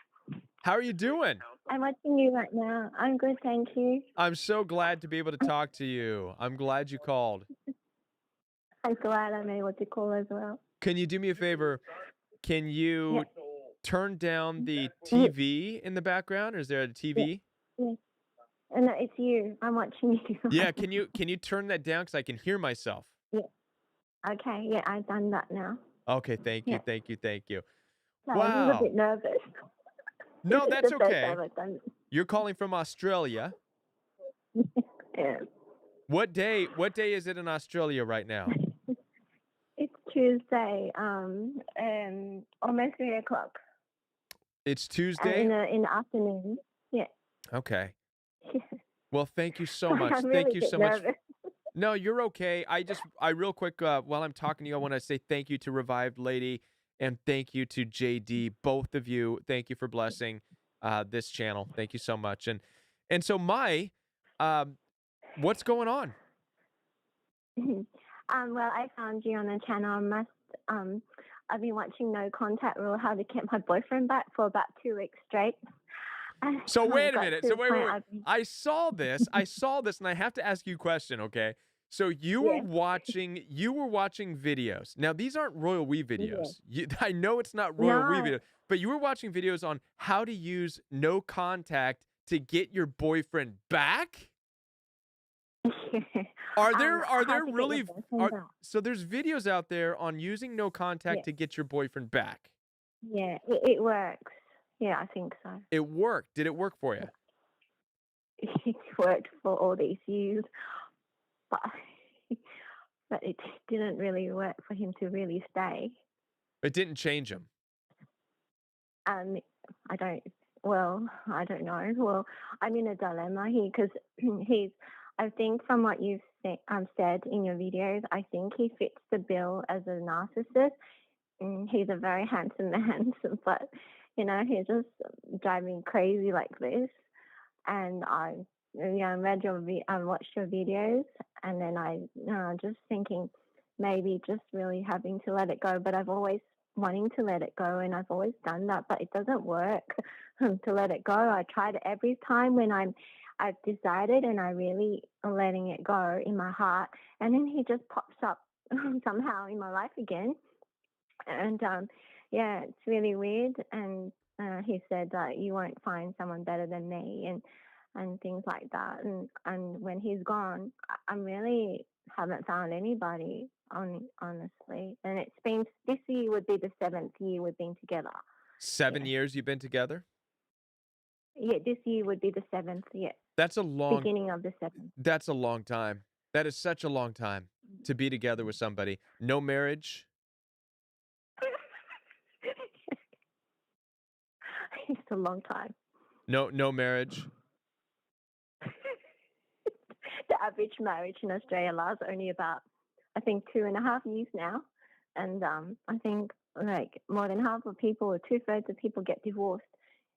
How are you doing? I'm watching you right now. I'm good, thank you. I'm so glad to be able to talk to you. I'm glad you called. I'm glad I'm able to call as well. Can you do me a favor? Can you turn down the TV in the background? Or is there a TV? Yes. And it's you. I'm watching you. Yeah, can you turn that down because I can hear myself? Yeah. Okay, yeah, I've done that now. Okay, thank you, thank you, thank you. So Wow. I was a bit nervous. This No, is that's the first okay. time I've done You're calling from Australia. it. Yeah. What day is it in Australia right now? It's Tuesday, almost 3 o'clock, It's in Tuesday? the afternoon. Yeah. Okay. Well, thank you so Sorry, much. I'm really Thank a you bit so much. nervous. No, you're okay. I real quick, while I'm talking to you, I want to say thank you to Revived Lady and thank you to JD. Both of you, thank you for blessing this channel. Thank you so much. And so um, what's going on? Well, I found you on the channel. Um, I've been watching No Contact Rule, how to get my boyfriend back for about 2 weeks straight. And So I've wait a got minute. to So the wait, point wait, wait. I've been, I saw this. I saw this, and I have to ask you a question. Okay. So yeah, you were watching videos. Now these aren't Royal We yeah. videos. I know it's not Royal We No. videos, but you were watching videos on how to use no contact to get your boyfriend back. Are How there to get your really boyfriend are back. so there's videos out there on using no Yeah, contact to get your boyfriend back. yeah, it works. Yeah, I think so. It worked. Did it work for you? It's worked for all these years, but but it didn't really work for him to really stay. It didn't change him. Um, I don't. Well, I don't know. Well, I'm in a dilemma here because he's. I think from what you've said in your videos, I think he fits the bill as a narcissist. He's a very handsome man, but he's just driving crazy like this. And I watched your videos, and then I just thinking maybe just really having to let it go. But I've always wanting to let it go, and I've always done that, but it doesn't work to let it go. I tried it every time when I've decided, and I really am letting it go in my heart, and then he just pops up somehow in my life again, and yeah, it's really weird. And he said that you won't find someone better than me, and things like that. And when he's gone, I'm really haven't found anybody honestly. And it's been this year would be the 7th year we've been together. 7 Yeah, years you've been together? yeah. This year would be the seventh. Yeah, That's a long beginning of the seventh. that's a long time. That is such a long time to be together with somebody. No marriage? It's a long time. No marriage? The average marriage in Australia lasts only about, I think, 2.5 years now, and I think like more than half of people, or 2/3 of people, get divorced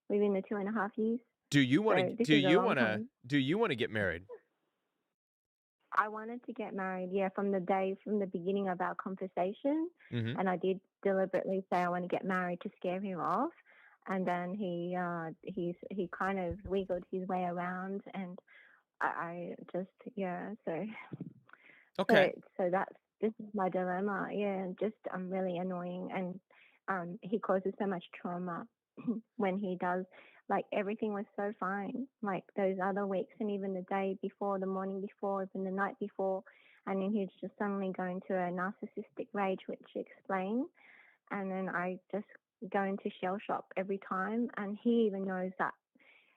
within the 2.5 years. Do you want to So this is a long time. do you want to get married? I wanted to get married, yeah, from the beginning of our conversation, Mhm. and I did deliberately say I want to get married to scare him off, and then he kind of wiggled his way around, and I just yeah, Okay. so that's this is my dilemma, yeah, just really annoying, and he causes so much trauma when he does. Like everything was so fine, like those other weeks, and even the day before, the morning before, even the night before, and then he'd just suddenly go into a narcissistic rage, which explains, and then I just go into shell shock every time, and he even knows that.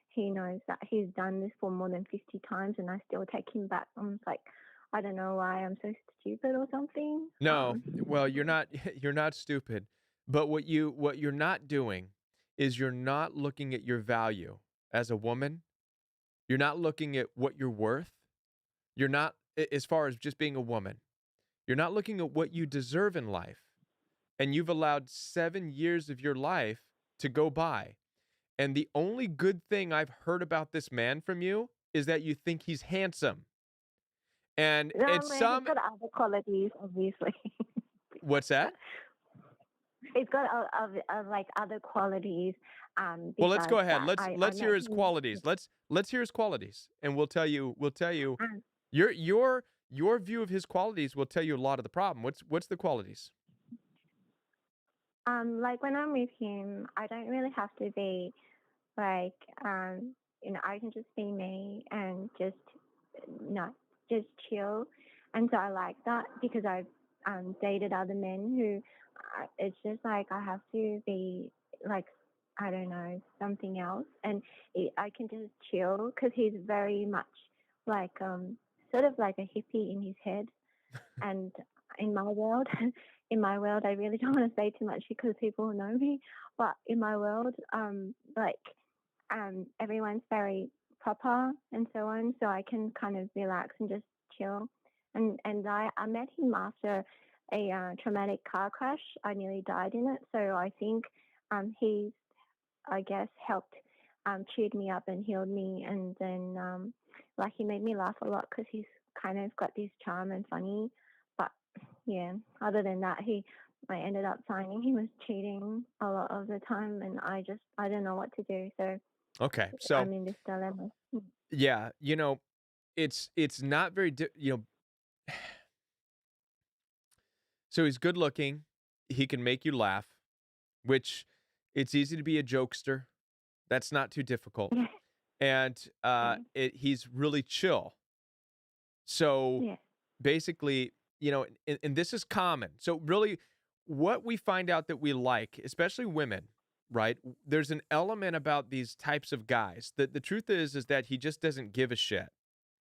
He knows that he's done this for more than 50 times, and I still take him back. I'm just like, I don't know why I'm so stupid or something. No. Well, you're not you're not stupid. But what you're not doing is you're not looking at your value as a woman. You're not looking at what you're worth. You're not as far as just being a woman. You're not looking at what you deserve in life. And you've allowed 7 years of your life to go by. And the only good thing I've heard about this man from you is that you think he's handsome. And No, it's man, he's some got other qualities, obviously. what's that? He's got like other qualities. Well, let's Besides go ahead. that, I Let's hear met his him. qualities. Let's hear his qualities, and we'll tell you Um, your view of his qualities will tell you a lot of the problem. What's the qualities? like when I'm with him, I don't really have to be like, I can just be me and just not just chill. And so I like that because I've dated other men who it's just like I have to be like I don't know, something else. And I can just chill because he's very much like, sort of like a hippie in his head. And in my world, in my world, I really don't want to say too much because people will know me. But in my world, like, everyone's very proper and so on, so I can kind of relax and just chill. And I met him after a traumatic car crash. I nearly died in it, so I think he's, I guess, helped cheered me up and healed me. And then, like, he made me laugh a lot because he's kind of got this charm and funny. But yeah, other than that, I ended up finding he was cheating a lot of the time, and I don't know what to do. So Okay. So, I'm in this dilemma. yeah, it's not very so he's good looking. He can make you laugh, which it's easy to be a jokester. That's not too difficult. Yeah, And yeah, he's really chill. So yeah, basically, and this is common. So really, what we find out that we like, especially women, right? There's an element about these types of guys that the truth is that he just doesn't give a shit,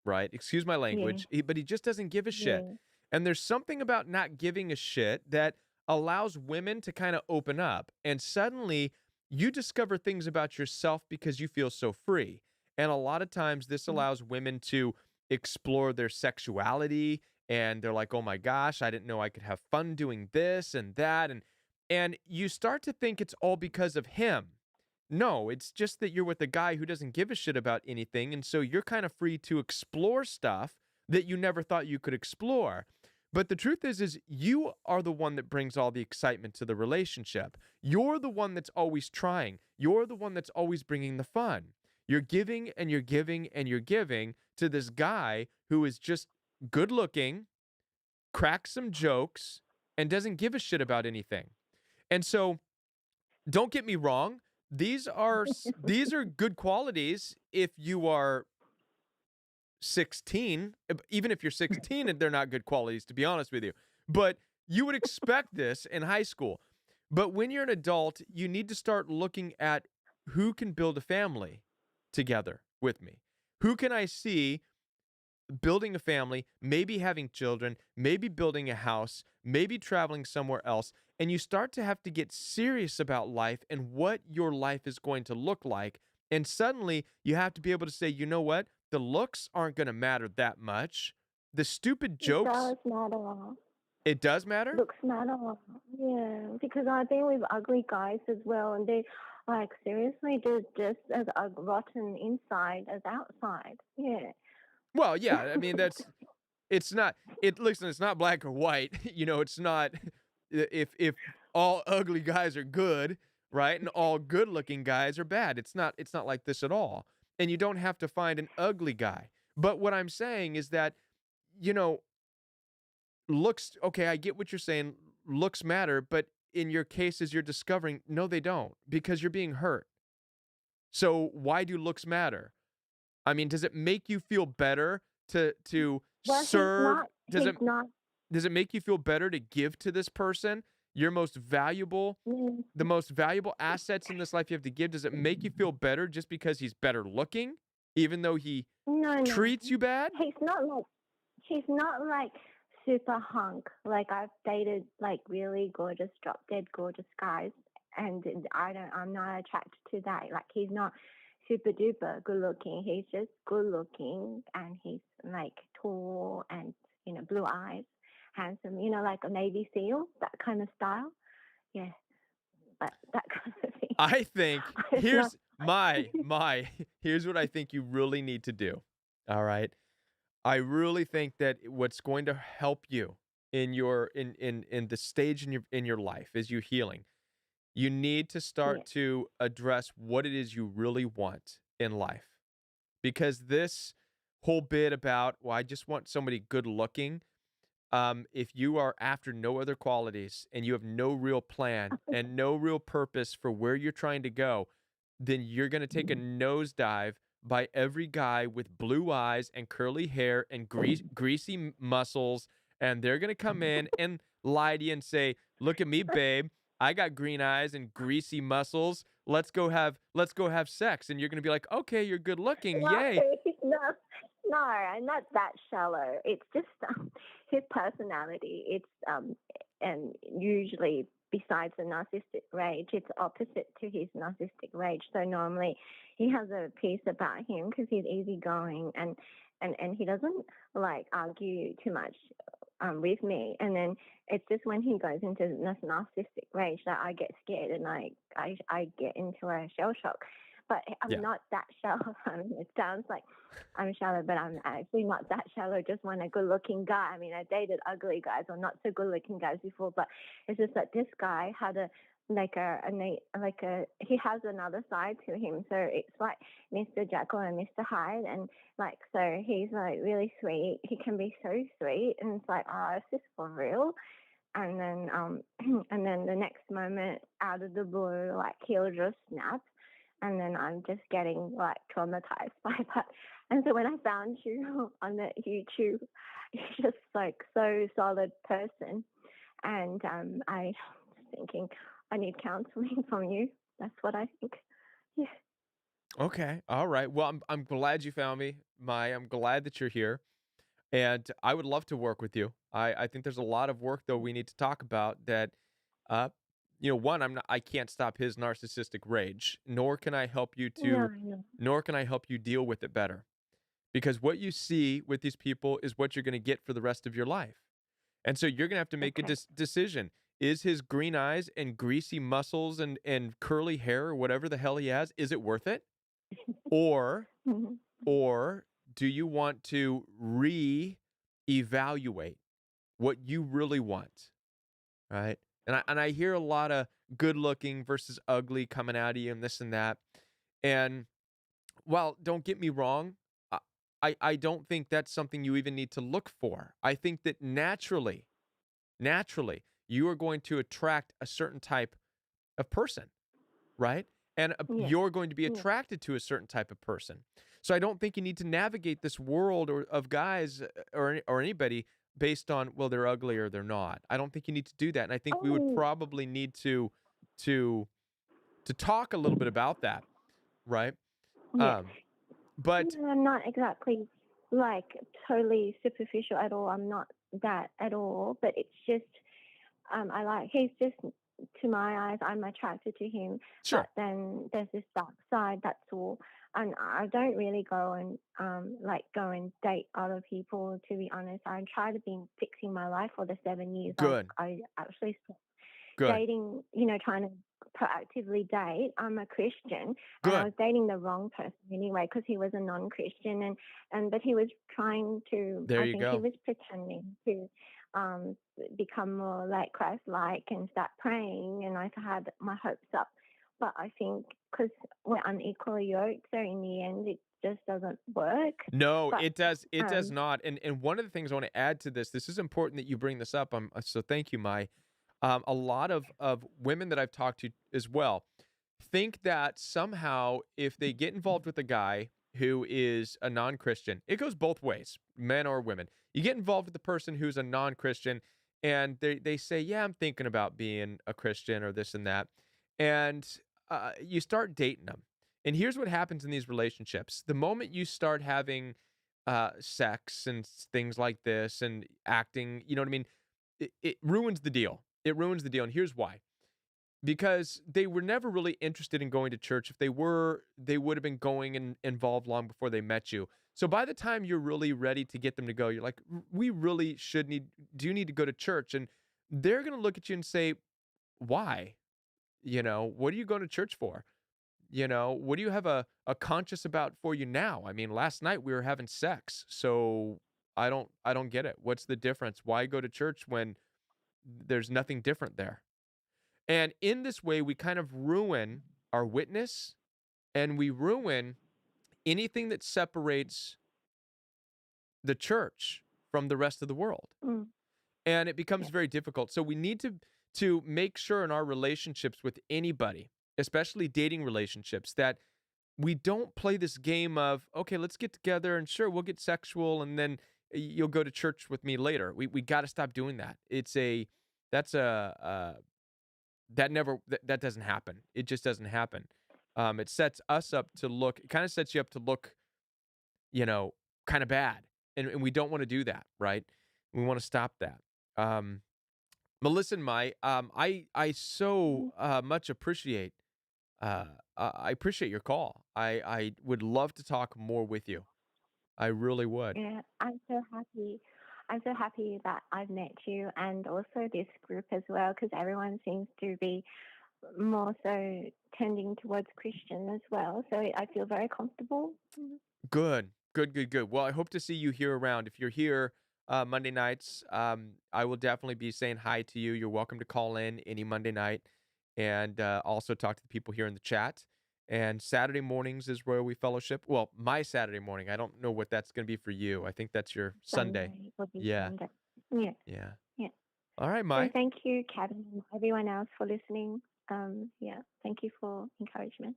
right? Excuse my yeah, language, but he just doesn't give a shit. yeah. And there's something about not giving a shit that allows women to kind of open up. And suddenly you discover things about yourself because you feel so free. And a lot of times this Mm. allows women to explore their sexuality, and they're like, "Oh my gosh, I didn't know I could have fun doing this and that." And you start to think it's all because of him. No, it's just that you're with a guy who doesn't give a shit about anything. And so you're kind of free to explore stuff that you never thought you could explore. But the truth is you are the one that brings all the excitement to the relationship. You're the one that's always trying. You're the one that's always bringing the fun. You're giving and you're giving and you're giving to this guy who is just good looking, cracks some jokes, and doesn't give a shit about anything. And so don't get me wrong, these are good qualities if you are 16, even if you're 16 and they're not good qualities, to be honest with you. But you would expect this in high school. But when you're an adult, you need to start looking at who can build a family together with me. Who can I see building a family, maybe having children, maybe building a house, maybe traveling somewhere else, and you start to have to get serious about life and what your life is going to look like. And suddenly you have to be able to say, you know what? The looks aren't going to matter that much. The stupid It jokes, does matter. it does matter. Looks matter. Yeah, because I've been with ugly guys as well, and they, like, seriously, they're just as rotten inside as outside. Yeah. Well, yeah, I mean, it's not, listen, it's not black or white. It's not, if all ugly guys are good, right? And all good looking guys are bad. It's not like this at all. And you don't have to find an ugly guy. But what I'm saying is that, you know, looks, okay, I get what you're saying. Looks matter, but in your cases, you're discovering, no, they don't, because you're being hurt. So why do looks matter? I mean, does it make you feel better to Well, serve? He's not. Does it make you feel better to give to this person your most valuable, Mm, the most valuable assets in this life you have to give? Does it make you feel better just because he's better looking, even though he no, no. treats you bad? He's not like He's not like super hunk. Like, I've dated like really gorgeous, drop dead gorgeous guys, and I'm not attracted to that. Like, he's not super duper good looking. He's just good looking, and he's like tall and, blue eyes, handsome. Like a Navy SEAL, that kind of style. Yeah, but that kind of thing. I think It's not. here's my here's what I think you really need to do. All right. I really think that what's going to help you in your in the stage in your life as you healing, you need to Yeah. start to address what it is you really want in life. Because this whole bit about, well, I just want somebody good looking, if you are after no other qualities and you have no real plan and no real purpose for where you're trying to go, then you're going to take a nosedive by every guy with blue eyes and curly hair and greasy muscles. And they're going to come in and lie to you and say, look at me, babe. I got green eyes and greasy muscles. let's go have sex, and you're gonna be like, okay, you're good looking, No, yay. no, no, I'm not that shallow. It's just his personality. And usually besides the narcissistic rage, it's opposite to his narcissistic rage. So normally he has a peace about him because he's easygoing and he doesn't like argue too much with me. And then it's just when he goes into this narcissistic rage that I get scared and I get into a shell shock. But I'm Yeah. not that shallow. I mean, it sounds like I'm shallow, but I'm actually not that shallow. Just want a good-looking guy. I mean, I dated ugly guys or not so good-looking guys before, but it's just that this guy had he has another side to him. So it's like Mr. Jekyll and Mr. Hyde, and like so he's like really sweet. He can be so sweet, and it's like, oh, is this for real? And then and then the next moment, out of the blue, like he'll just snap, and then I'm just getting like traumatized by that. And so when I found you on the YouTube, you're just like so solid person, and I was thinking I need counseling from you. That's what I think. Yeah. Okay. All right. Well, I'm glad you found me. I'm glad that you're here. And I would love to work with you. I think there's a lot of work though we need to talk about that uh one, I can't stop his narcissistic rage, No, I know. nor can I help you deal with it better. Because what you see with these people is what you're going to get for the rest of your life. And so you're going to have to make a Okay. decision. Is his green eyes and greasy muscles and curly hair or whatever the hell he has, is it worth it? Or Mhm. or do you want to re-evaluate what you really want, right? And I hear a lot of good looking versus ugly coming out of you and this and that. And while don't get me wrong, I I don't think that's something you even need to look for. I think that naturally, you are going to attract a certain type of person, right? And Yeah. you're going to be Yeah. attracted to a certain type of person. So I don't think you need to navigate this world of guys or anybody based on, well, they're ugly or they're not. I don't think you need to do that. And I think we would Oh, probably need to to talk a little bit about that, right? yeah. Um, but No, I'm not exactly like totally superficial at all. I'm not that at all. But it's just I like he's just to my eyes I'm attracted to him. But sure, then there's this dark side. That's all. And I don't really go and like go and date other people. To be honest, I try to be fixing my life for the 7 years. good, I actually good, dating, trying to proactively date. I'm a Christian, and I good. was dating the wrong person anyway because he was a non-Christian, and but he was trying to. There I you think he go. was pretending to um, become more like Christ-like and start praying, and I had my hopes up. But I think because we're unequally yoked, so in the end, it just doesn't work. No, But it does um, not. And one of the things I want to add to this, this is important that you bring this up. So thank you, Mai. A lot of women that I've talked to as well think that somehow if they get involved with a guy who is a non-Christian, it goes both ways, men or women. You get involved with the person who's a non-Christian, and they say, "Yeah, I'm thinking about being a Christian or this and that," and you start dating them. And here's what happens in these relationships: the moment you start having sex and things like this and acting, you know what I mean? It ruins the deal. It ruins the deal. And here's why. Because they were never really interested in going to church. If they were, they would have been going and involved long before they met you. So by the time you're really ready to get them to go, you're like, we really do you need to go to church? And they're going to look at you and say, why? What are you going to church for? What do you have a conscience about for you now? I mean, last night we were having sex. So I don't get it. What's the difference? Why go to church when there's nothing different there? And in this way, we kind of ruin our witness and we ruin anything that separates the church from the rest of the world. mm, And it becomes yeah, very difficult. So we need to make sure in our relationships with anybody, especially dating relationships, that we don't play this game of, okay, let's get together and sure, we'll get sexual and then you'll go to church with me later. We got to stop doing that. That's a that never that doesn't happen. It just doesn't happen. It sets us up to look. It kind of sets you up to look, you know, kind of bad, and we don't want to do that, right? We want to stop that. Um, Melissa and I so Mhm. much appreciate. I appreciate your call. I would love to talk more with you. I really would. Yeah, I'm so happy. I'm so happy that I've met you and also this group as well, because everyone seems to be more so tending towards Christian as well. So I feel very comfortable. Good, good, good, good. Well, I hope to see you here around. If you're here Monday nights, I will definitely be saying hi to you. You're welcome to call in any Monday night and also talk to the people here in the chat. And Saturday mornings is Royal We Fellowship. Well, my Saturday morning. I don't know what that's going to be for you. I think that's your Sunday. Sunday will be Yeah, Sunday. Yeah, yeah. yeah. All right, So Mai. thank you, Kevin, and everyone else for listening. Yeah, thank you for encouragement.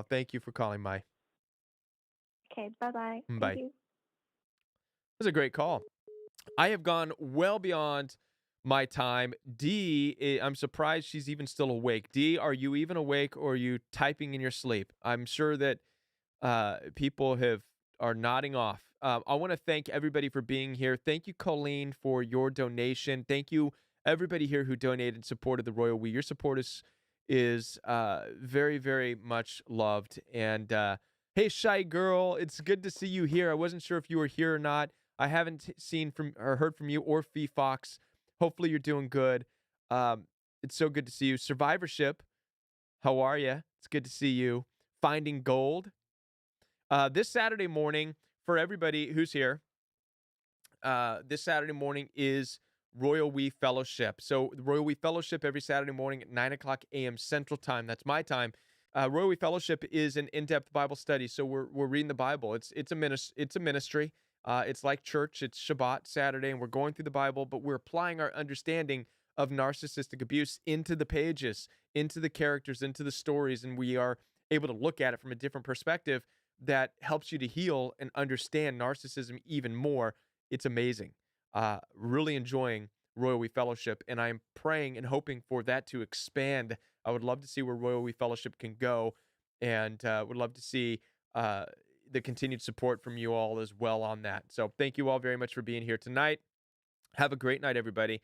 Thank you for calling, Mai. Okay, bye bye. Thank Bye. you. That was a great call. I have gone well beyond my time. I'm surprised she's even still awake. D, are you even awake or are you typing in your sleep? I'm sure that people are nodding off. I want to thank everybody for being here. Thank you, Colleen, for your donation. Thank you, everybody here who donated and supported the Royal We. Your support is very, very much loved. And hey, Shy Girl, it's good to see you here. I wasn't sure if you were here or not. I haven't seen from or heard from you or Fee Fox. Hopefully, you're doing good. Um, it's so good to see you. Survivorship, how are you? It's good to see you. Finding Gold. This Saturday morning, for everybody who's here, this Saturday morning is Royal We Fellowship. So the Royal We Fellowship every Saturday morning at 9 o'clock a.m. Central Time. That's my time. Royal We Fellowship is an in-depth Bible study. So we're reading the Bible. It's a ministry. It's like church. It's Shabbat Saturday, and we're going through the Bible, but we're applying our understanding of narcissistic abuse into the pages, into the characters, into the stories, and we are able to look at it from a different perspective that helps you to heal and understand narcissism even more. It's amazing. Really enjoying Royal We Fellowship, and I'm praying and hoping for that to expand. I would love to see where Royal We Fellowship can go, and would love to see uh, the continued support from you all as well on that. So thank you all very much for being here tonight. Have a great night, everybody,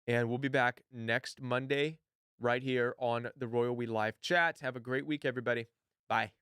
and we'll be back next Monday right here on the Royal We Live chat. Have a great week, everybody. Bye.